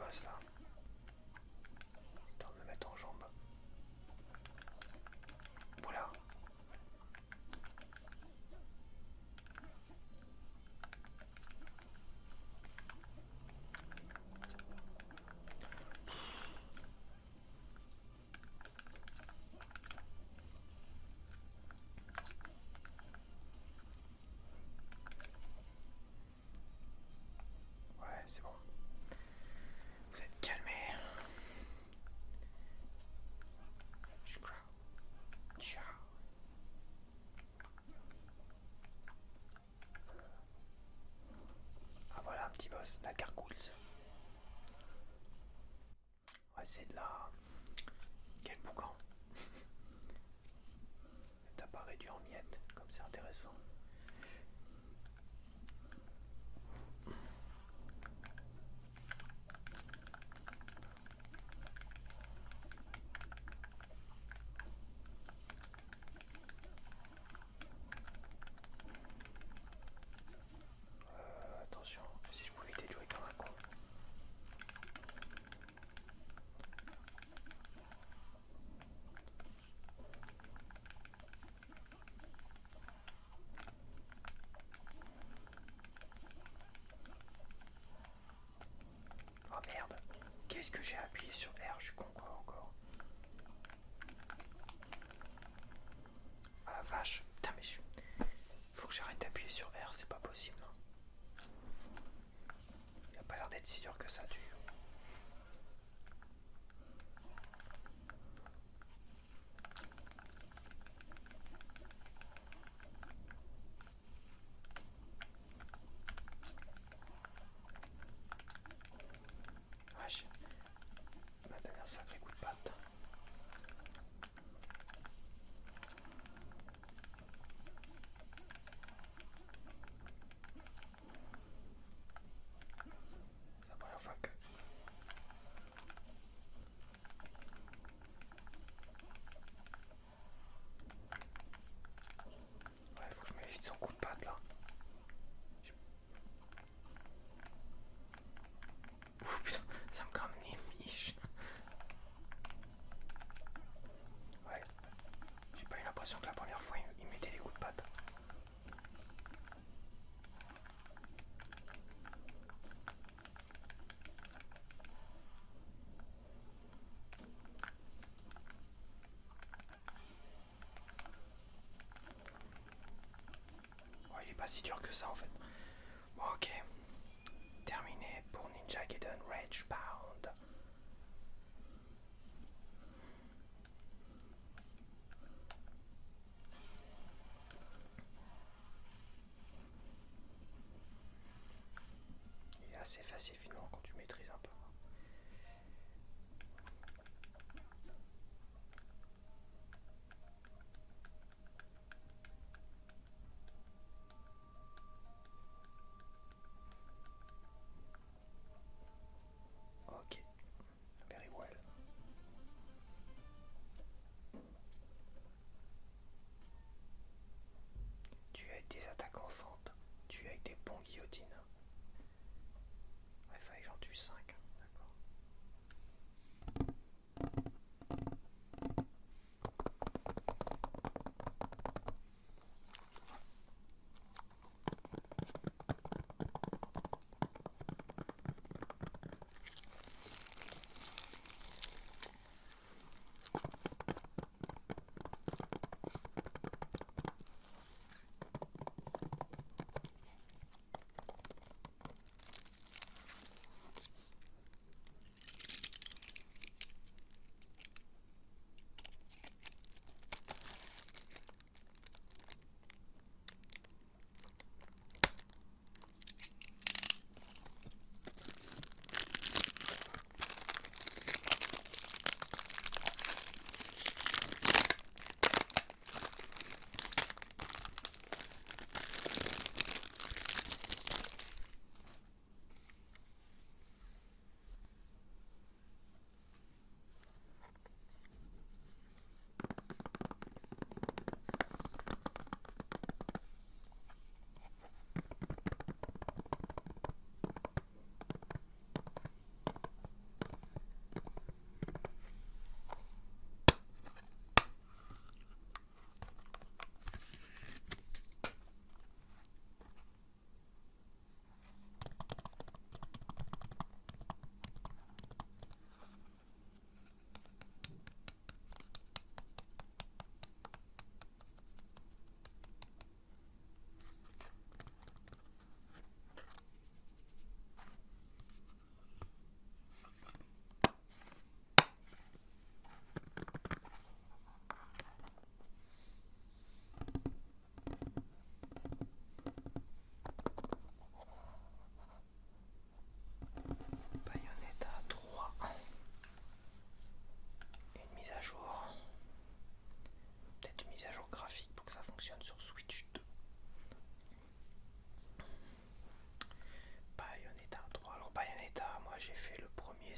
boss là. Attends de me mettre en jambe. Voilà. Ouais, c'est bon. Vous êtes calmés. Ciao. Ah voilà un petit boss, la gargouille. Ouais, c'est de la... Quel boucan. T'as pas réduit en miettes, comme c'est intéressant. Attention, si je pouvais éviter de jouer comme un con. Oh merde, qu'est-ce que j'ai appuyé sur R, je suis con quoi encore. Ah la vache, putain mais faut que j'arrête d'appuyer sur R, c'est pas possible. Il a pas l'air d'être si dur que ça, tu... Wesh, il m'a donné un sacré coup de patte. C'est la première fois que... Ouais, faut que je m'évite son coup de patte là. Ouf putain, ça me crame les miches. Ouais, j'ai pas eu l'impression que la première fois il mettait des coups de patte. Ouais, il est pas si dur que ça en fait. Bon, ok. Terminé pour Ninja Gaiden Rage Bound. Il est assez facile finalement quand tu maîtrises un peu.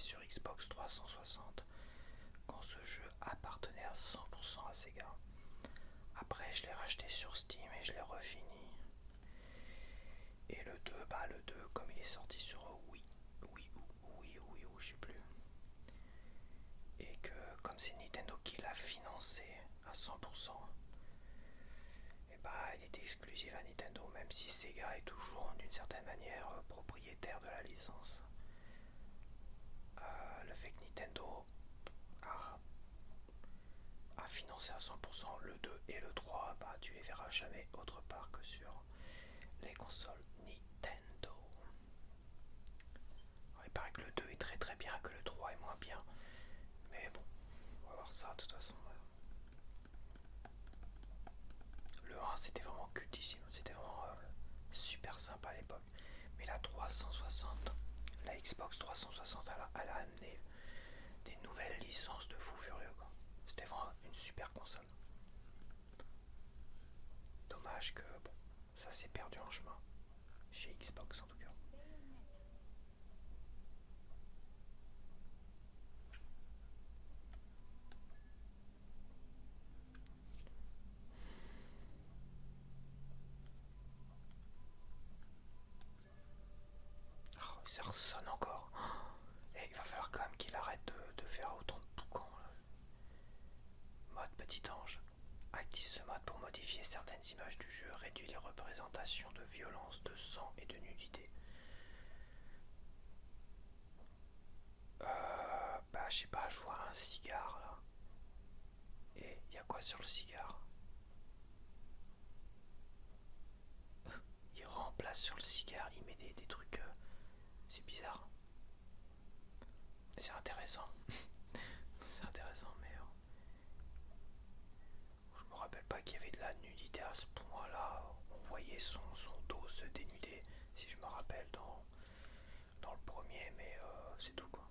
sur Xbox 360 quand ce jeu appartenait à 100% à Sega. Après, je l'ai racheté sur Steam et je l'ai refini. Et le 2, le 2, comme il est sorti sur Wii U, je sais plus. Et que comme c'est Nintendo qui l'a financé à 100%, et il était exclusif à Nintendo, même si Sega est toujours d'une certaine manière propriétaire de la licence. Le fait que Nintendo a financé à 100% le 2 et le 3, tu les verras jamais autre part que sur les consoles Nintendo. Alors, il paraît que le 2 est très très bien, que le 3 est moins bien, mais bon, on va voir ça de toute façon. Le 1 c'était vraiment cultissime, c'était vraiment super sympa à l'époque. Mais la 360, la Xbox 360, elle a amené des nouvelles licences de fou furieux, quoi. C'était vraiment une super console. Dommage que bon, ça s'est perdu en chemin, chez Xbox en tout cas. Oh, ça ressonne encore. Et il va falloir quand même qu'il arrête de faire autant de boucans là. Mode petit ange. Active ce mode pour modifier certaines images du jeu, réduit les représentations de violence, de sang et de nudité. Je sais pas, je vois un cigare là. Et il y a quoi sur le cigare? Il remplace sur le cigare, il met des trucs. C'est bizarre. C'est intéressant. C'est intéressant, mais je me rappelle pas qu'il y avait de la nudité à ce point-là. On voyait son dos se dénuder, si je me rappelle, dans le premier, mais c'est tout quoi.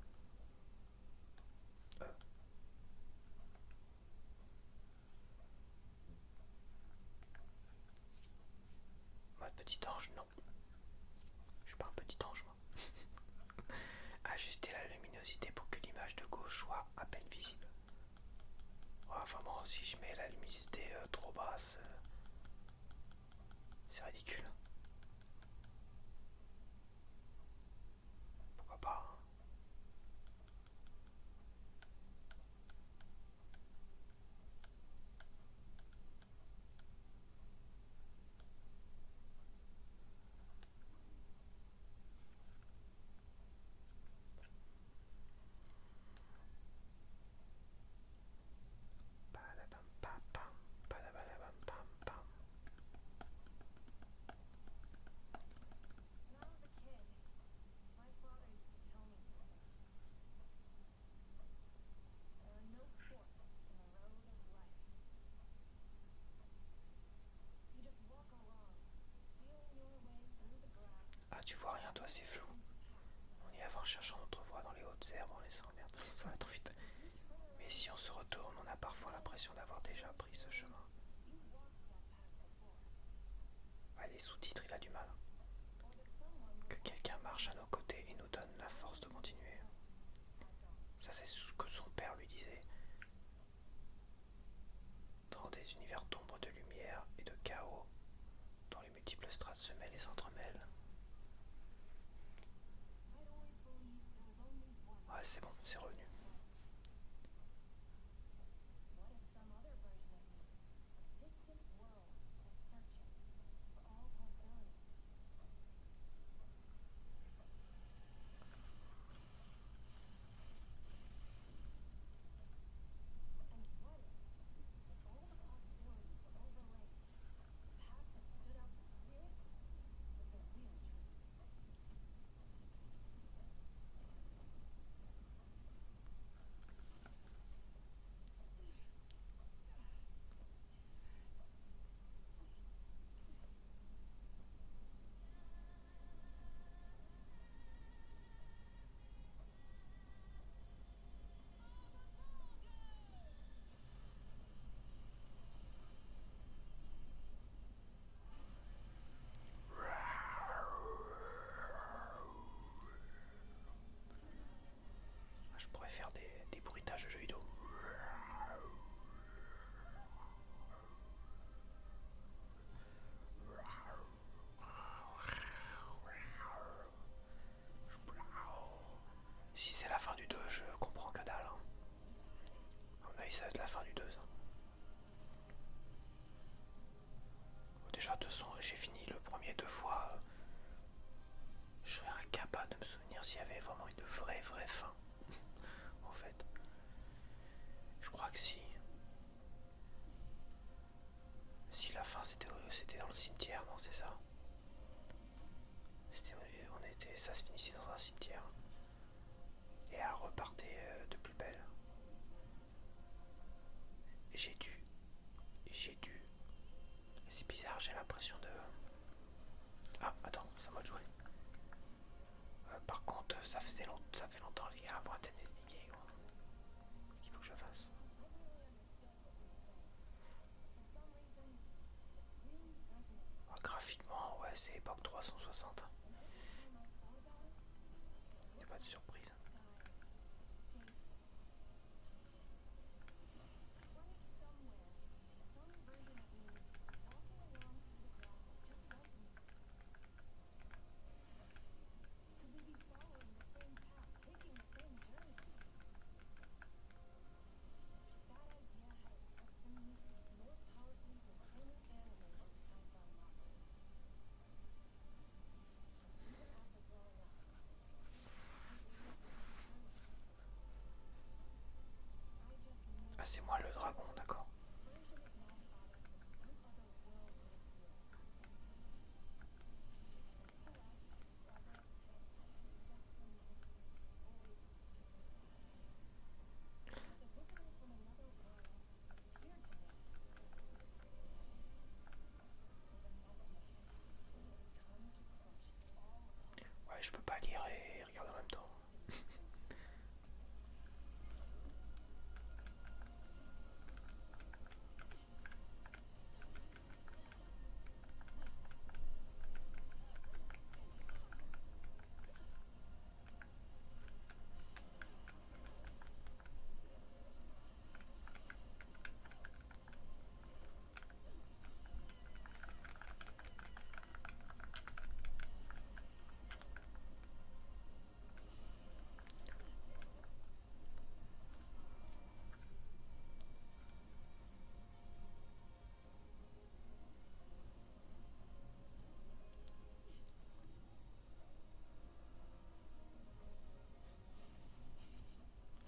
Euh, Mode petit ange, non. Je suis pas un petit ange, moi. Ajuster la luminosité pour que l'image de gauche soit à peine visible. Ouais, enfin bon, si je mets la luminosité trop basse, c'est ridicule. Pourquoi pas, hein. Padabam, pam, pam, padabam, pam, pam. When I was a kid, my father used to tell me something. There are no forks in the road of life. You just walk along, feeling your way through the grass. Ah, tu vois rien, toi, c'est flou. On y avance cherchant notre voie dans les hautes herbes en laissant merde. Ça va trop vite. Mais si on se retourne, on a parfois l'impression d'avoir déjà pris ce chemin. Les sous-titres, il a du mal. Que quelqu'un marche à nos côtés et nous donne la force de continuer. Ça, c'est ce que son père lui disait. Dans des univers d'ombre, de lumière et de chaos, dont les multiples strates se mêlent et s'entremêlent. Ouais, c'est bon, c'est revenu. face. Alors, graphiquement, ouais, c'est époque 360. Y a pas de surprise. Ah, c'est moi le dragon, d'accord. Ouais, je peux pas lire et regarder en même temps.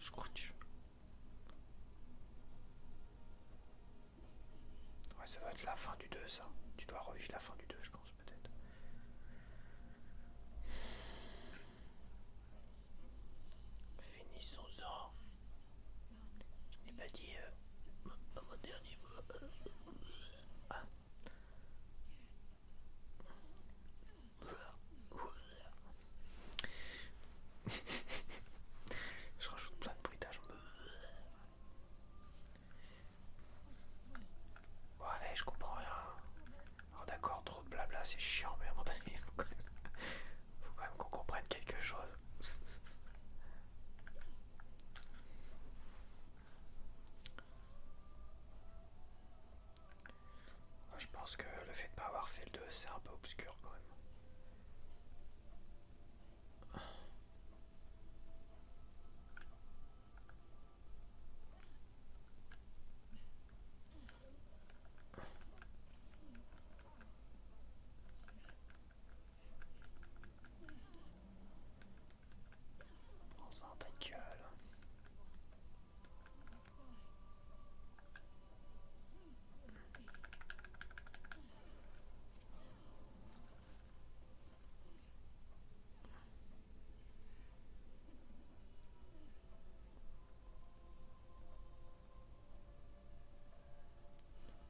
Scrooge. Ouais, ça doit être la fin du 2 ça. Tu dois revivre la fin du 2 je pense peut-être. Finissons-en. Je n'ai pas dit mon dernier mot. Ah. Je rajoute plein de bruitages. Ouais, je comprends rien. Alors d'accord, trop de blabla, c'est chiant, mais à un moment donné, faut quand même qu'on comprenne quelque chose. Moi, je pense que le fait de pas avoir fait le 2, c'est un peu obscur quand même. On s'en ta gueule.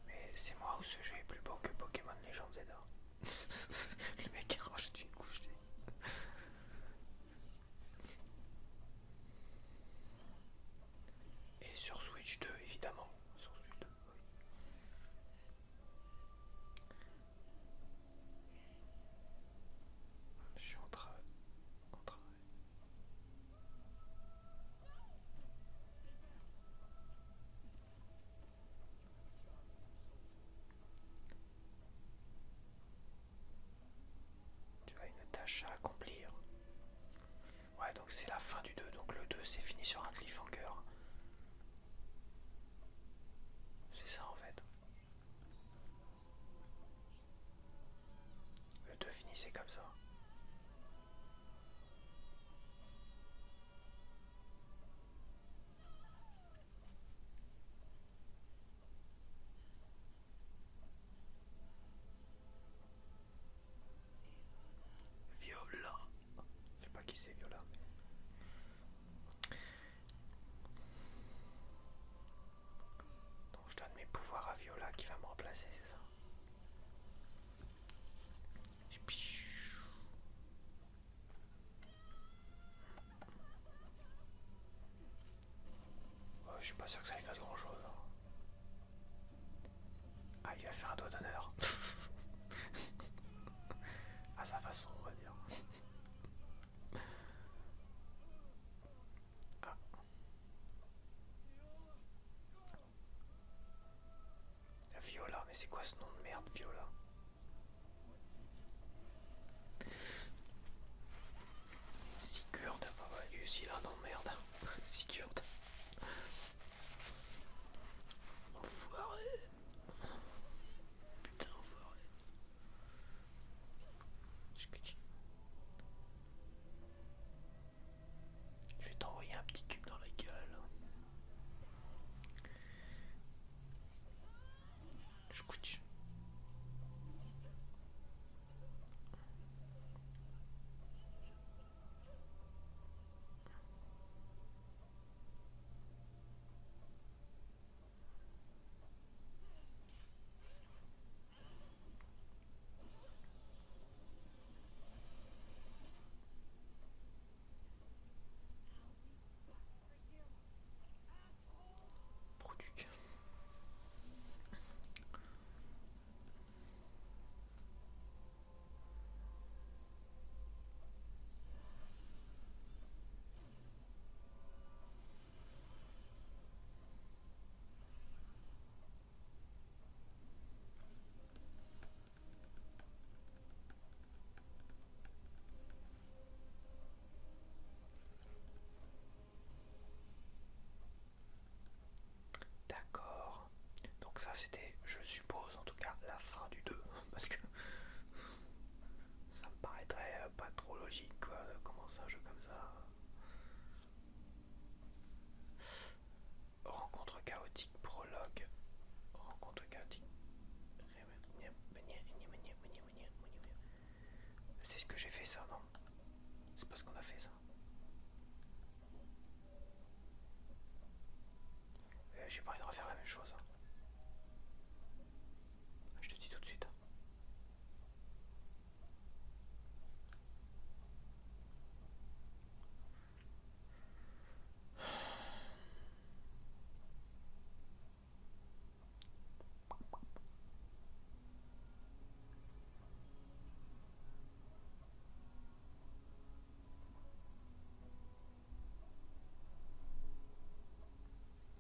Mais c'est moi ou ce jeu est plus beau que Pokémon Legends Zelda. Le mec il rajoute une couche. Et sur Switch 2 évidemment. Sur Switch 2, oui. Je suis en train. Tu as une tâche à accomplir. Ouais, donc c'est la fin du 2. Donc le 2 c'est fini sur un cliffhanger. C'est ça en fait. Le 2 finissait comme ça. Viola. Je sais pas qui c'est Viola. suis pas sûr que ça lui fasse grand chose. Ah, il lui a fait un doigt d'honneur. À sa façon, on va dire. Ah. Viola, mais c'est quoi ce nom de merde, Viola? Sigurd, ah bah lui aussi il a un nom de merde. Sigurd. Enfoiré. Putain, enfoiré. Je vais t'envoyer un petit cube dans la gueule. Je couche. Produc. D'accord. Donc ça c'était, je suppose en tout cas, la fin du 2. Parce que ça me paraîtrait pas trop logique quoi, de commencer un jeu comme ça. Rencontre chaotique, prologue. Rencontre chaotique. C'est ce que j'ai fait ça, non? C'est parce qu'on a fait ça. J'ai pas envie de refaire la même chose. Je te dis tout de suite.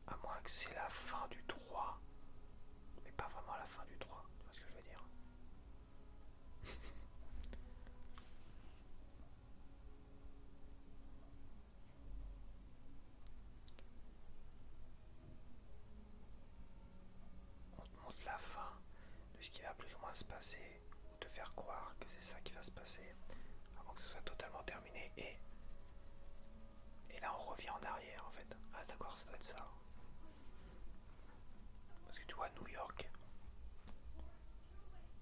À moins que c'est la fin du 3. Mais pas vraiment la fin du 3. Tu vois ce que je veux dire? On te montre la fin de ce qui va plus ou moins se passer, ou te faire croire que c'est ça qui va se passer, avant que ce soit totalement terminé, et là on revient en arrière en fait. Ah d'accord, ça doit être ça. Parce que tu vois, New York,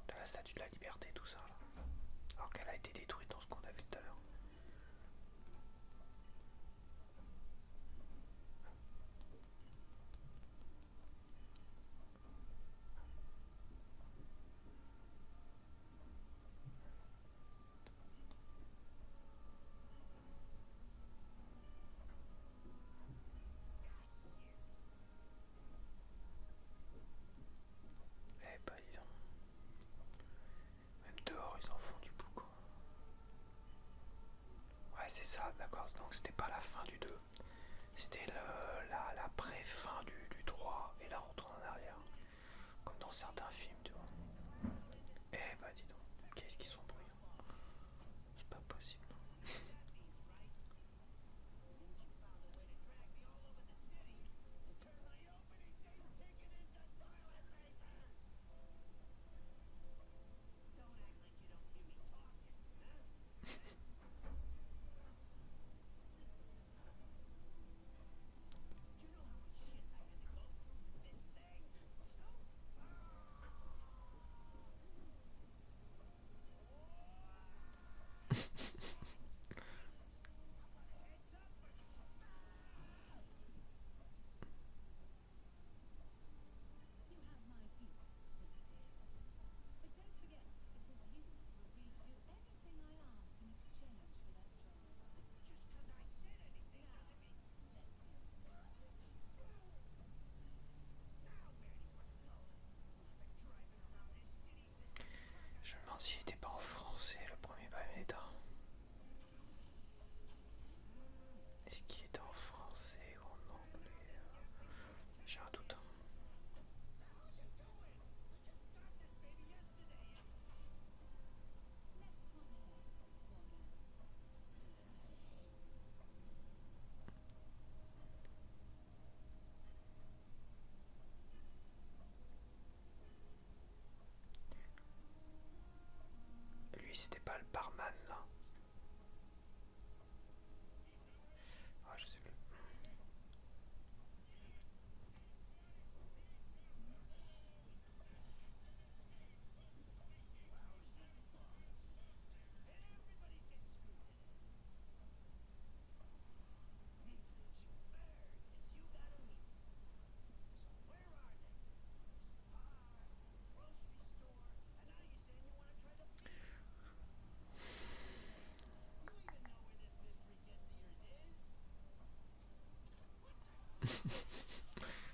t'as la statue de la liberté, tout ça là. Alors qu'elle a été détruite dans ce qu'on a vu tout à l'heure. Eh bah dis donc. Même dehors ils en font du bouc. Ouais c'est ça, d'accord, donc c'était pas la fin du 2. C'était la pré-fin du 3. Et là on retourne en arrière. Comme dans certains films, tu vois. Eh bah dis donc, qu'est-ce qu'ils sont bruyants. C'est pas possible.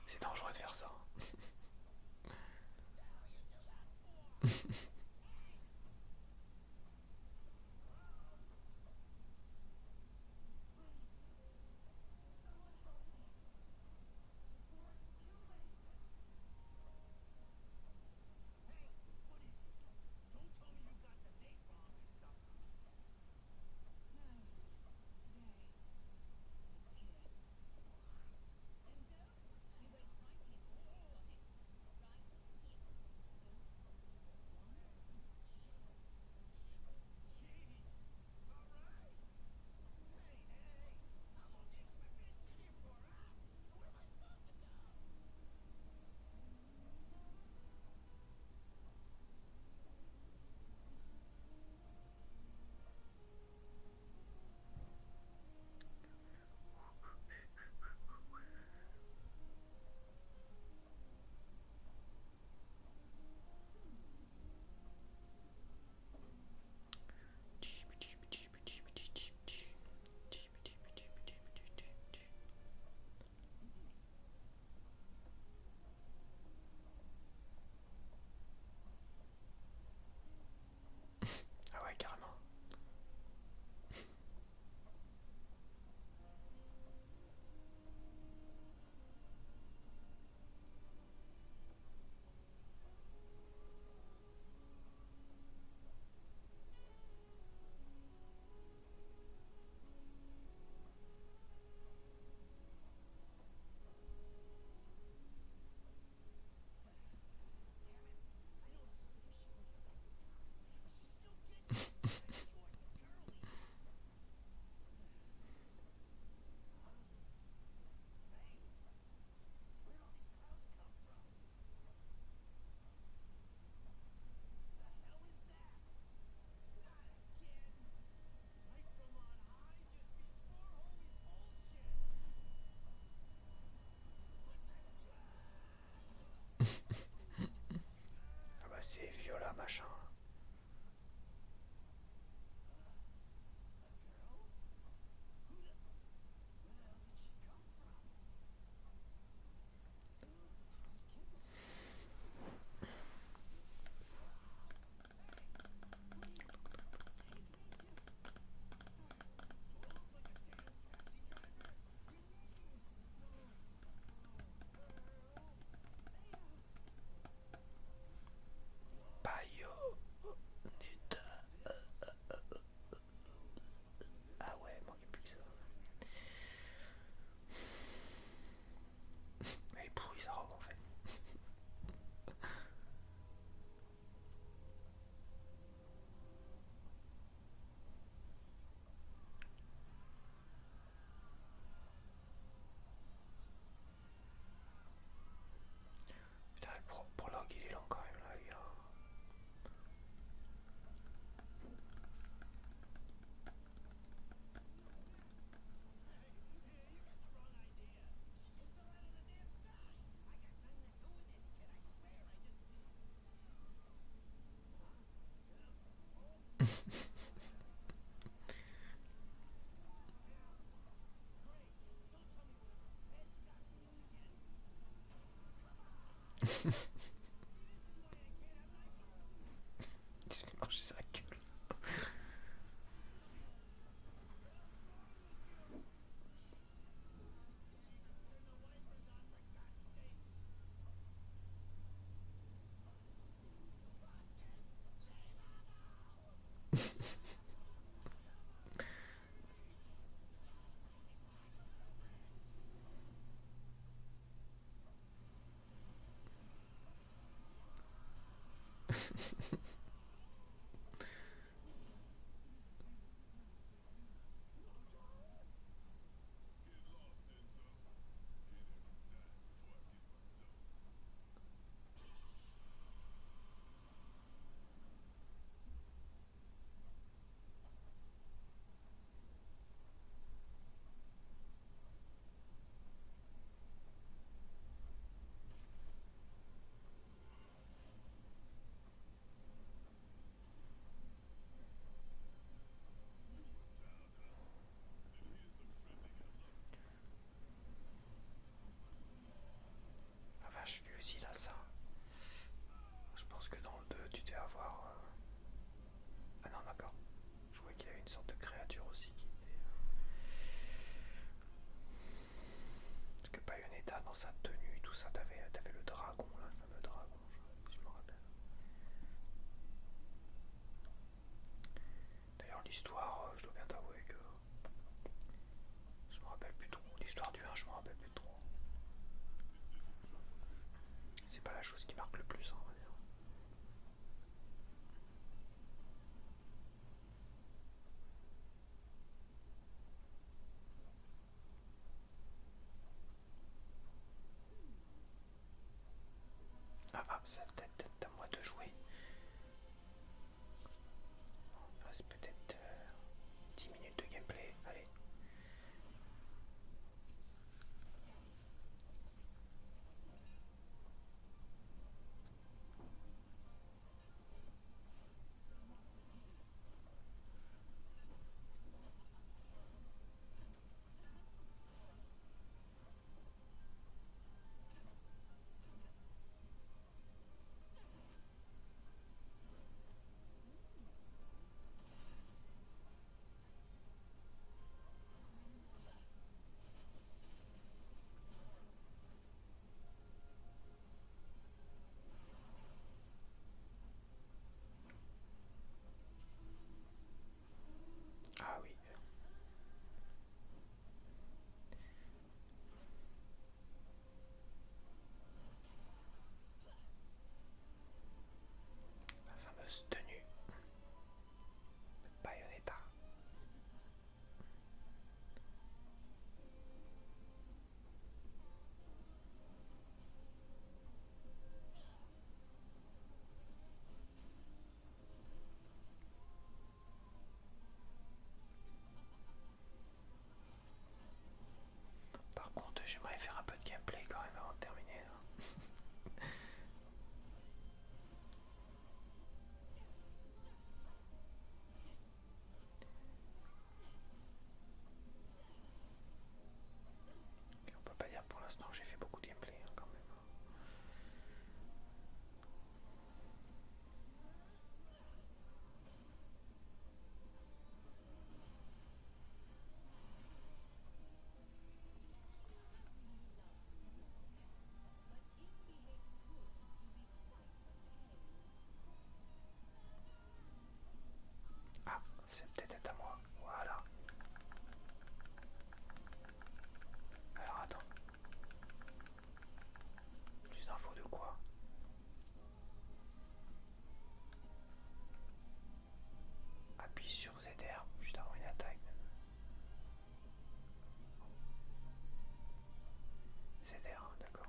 C'est dangereux de faire ça. Ah ouais, carrément. Ah bah c'est Viola machin. Bayonetta. Ah ouais, manquait plus que ça. Elle est pourrie sa robe en fait. Putain, le prologue il est long quand même là, les gars. Il se fait manger sa gueule. dans sa tenue, tout ça, t'avais le dragon, là, le fameux dragon, je me rappelle. D'ailleurs, l'histoire, je dois bien t'avouer que je me rappelle plus trop. L'histoire du 1, je me rappelle plus trop. C'est pas la chose qui marque le plus, hein, on va dire. C'est peut-être à moi de jouer. Il reste peut-être 10 minutes de gameplay. Allez. Ah oui. La fameuse tenue de Bayonetta. Par contre, j'aimerais faire un peu de gameplay quand même avant de terminer. Là. Et on peut pas dire pour l'instant que j'ai fait beaucoup de gameplay hein, quand même. Ah, c'est peut-être à moi. Voilà. Alors attends. Plus d'infos de quoi? Appuie sur ZR juste avant une attaque. ZR, hein, d'accord.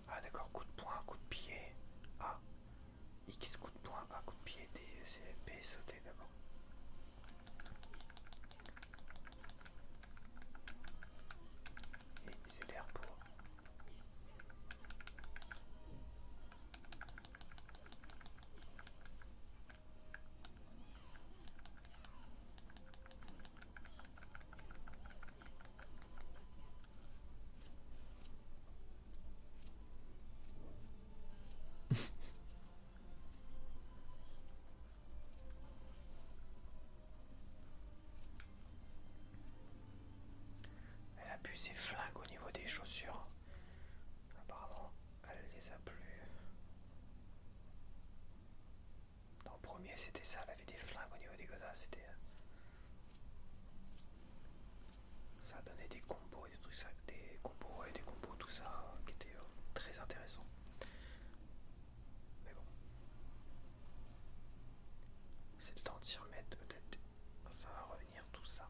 Ah d'accord, coup de poing, coup de pied. A, X, coup de poing, A, coup de pied, D, C, P, sauter, d'accord. Et ZR pour... Elle a pu ses flingues au niveau des chaussures. Apparemment, elle les a plus. Dans le premier, c'était ça, elle avait des flingues au niveau des godasses. C'était. Ça donnait des combos, des trucs, des combos et des combos, tout ça, qui était très intéressant. Mais bon, c'est le temps de s'y remettre, peut-être. Ça va revenir tout ça.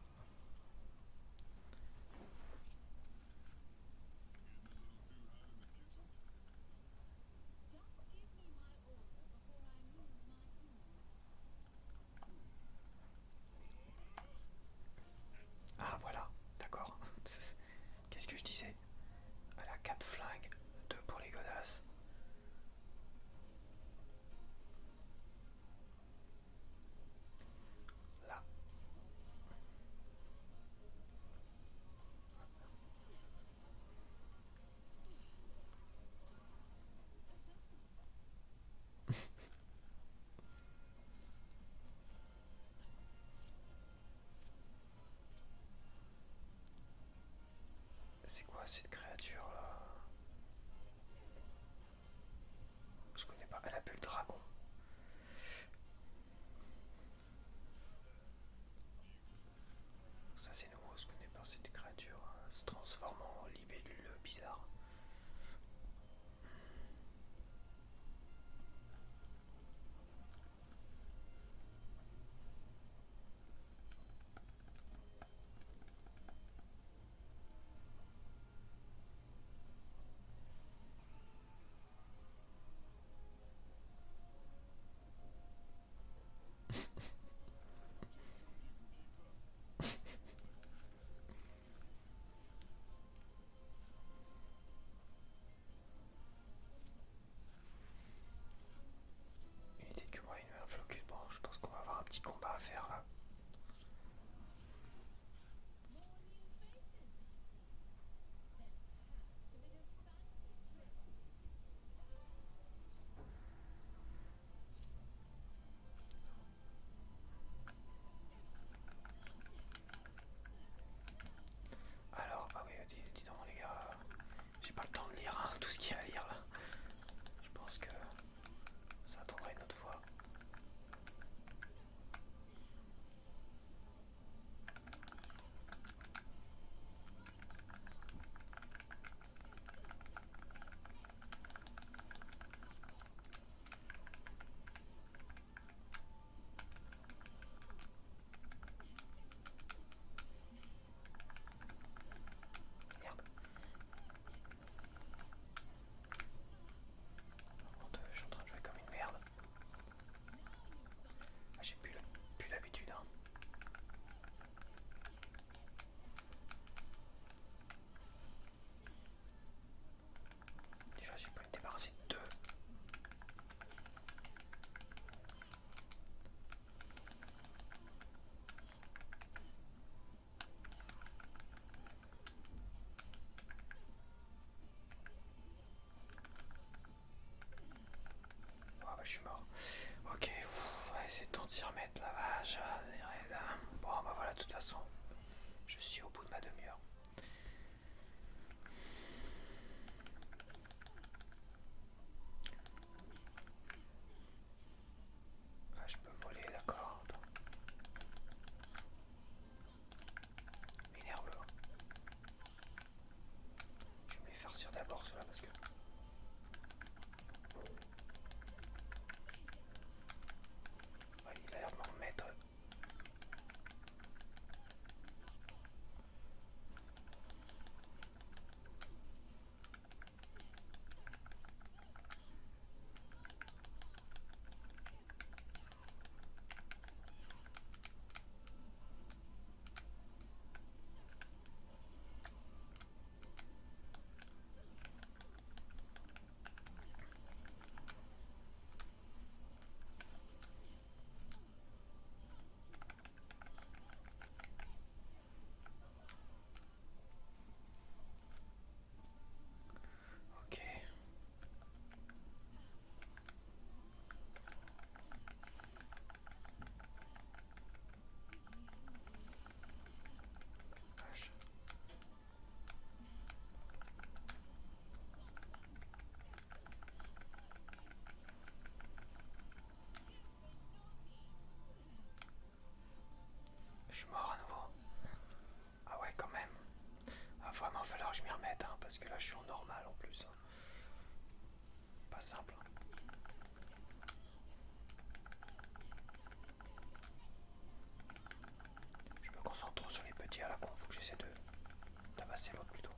toute façon, je suis au bout de ma demi-heure. Ah, je peux voler, d'accord. Attends. Il est nerveux. Je vais me les farcir d'abord ceux-là parce que... Ouais, il a l'air de m'en remettre. Ok. Vache. Je suis mort à nouveau. Ah ouais, quand même. Va vraiment falloir que je m'y remette, hein, parce que là je suis en normal en plus. Pas simple. Je me concentre trop sur les petits à la con, faut que j'essaie de tabasser l'autre plutôt.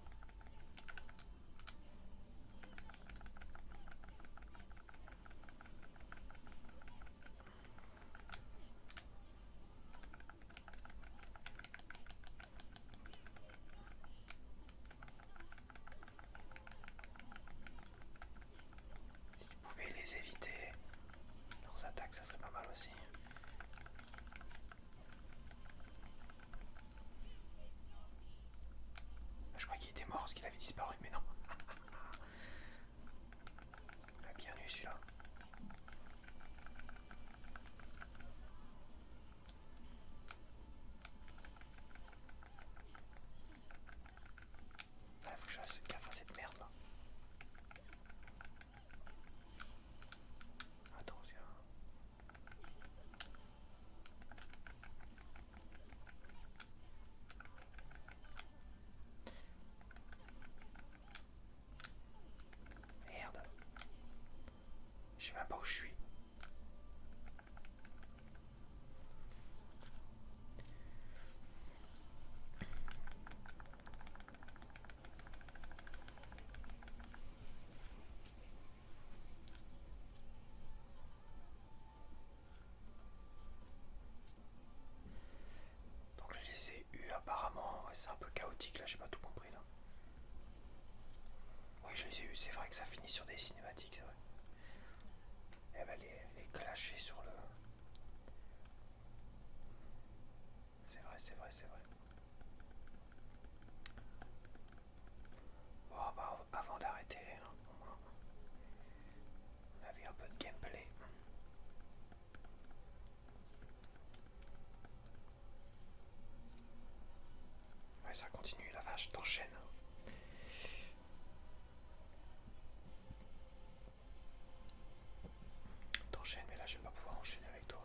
Si tu pouvais les éviter, leurs attaques, ça serait pas mal aussi. Je crois qu'il était mort parce qu'il avait disparu, mais non. Il a bien eu celui-là. Ah, faut que je fasse gaffe à cette merde là. Attention. Merde. Je sais même pas où je suis. Donc je les ai eus apparemment. Ouais, c'est un peu chaotique là, j'ai pas tout compris là. Oui, je les ai eus, c'est vrai que ça finit sur des cinématiques, c'est vrai. Elle va les clasher sur le... C'est vrai, c'est vrai, c'est vrai. Bon, bah, avant d'arrêter, hein, au moins, on a vu un peu de gameplay. Ouais, ça continue, la vache, t'enchaînes. T'enchaînes, mais là, je vais pas pouvoir enchaîner avec toi.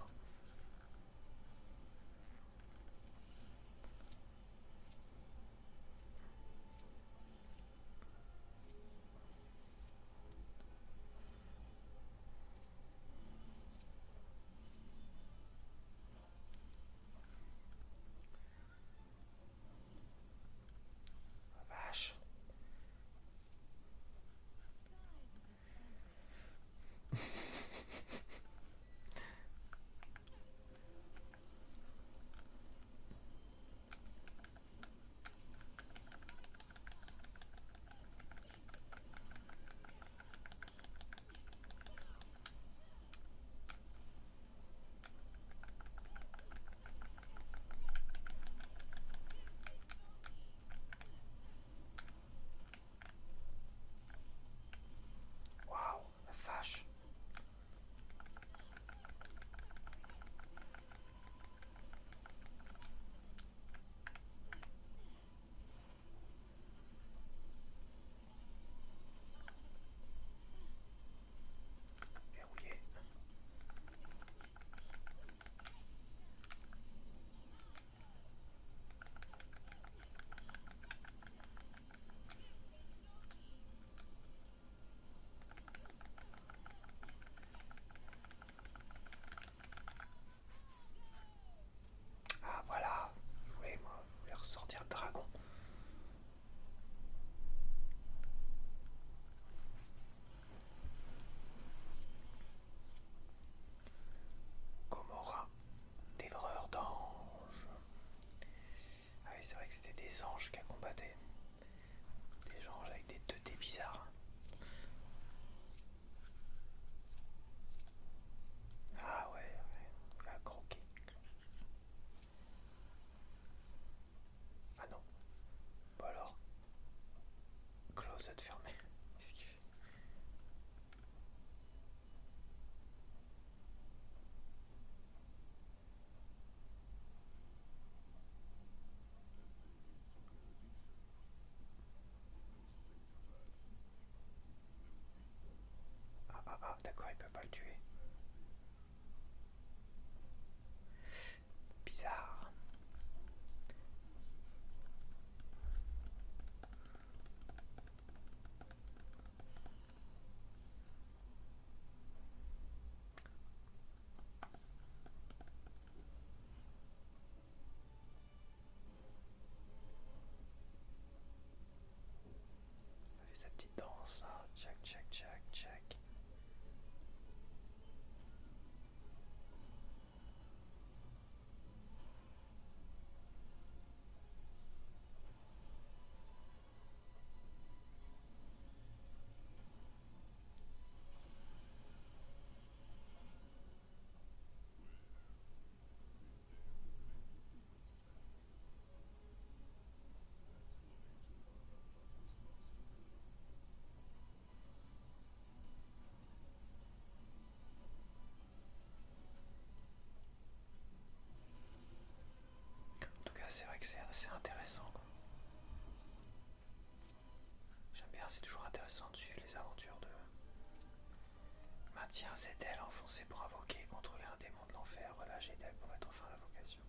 Maintien Zedel enfoncé pour invoquer, contrôler un démon de l'enfer, relâcher Del pour mettre fin à l'invocation.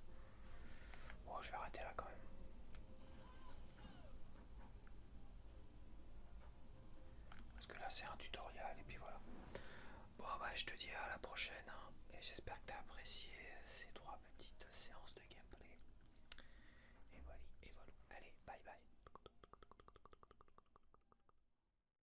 Bon, je vais arrêter là quand même. Parce que là c'est un tutoriel et puis voilà. Bon bah je te dis à la prochaine hein, et j'espère que tu as apprécié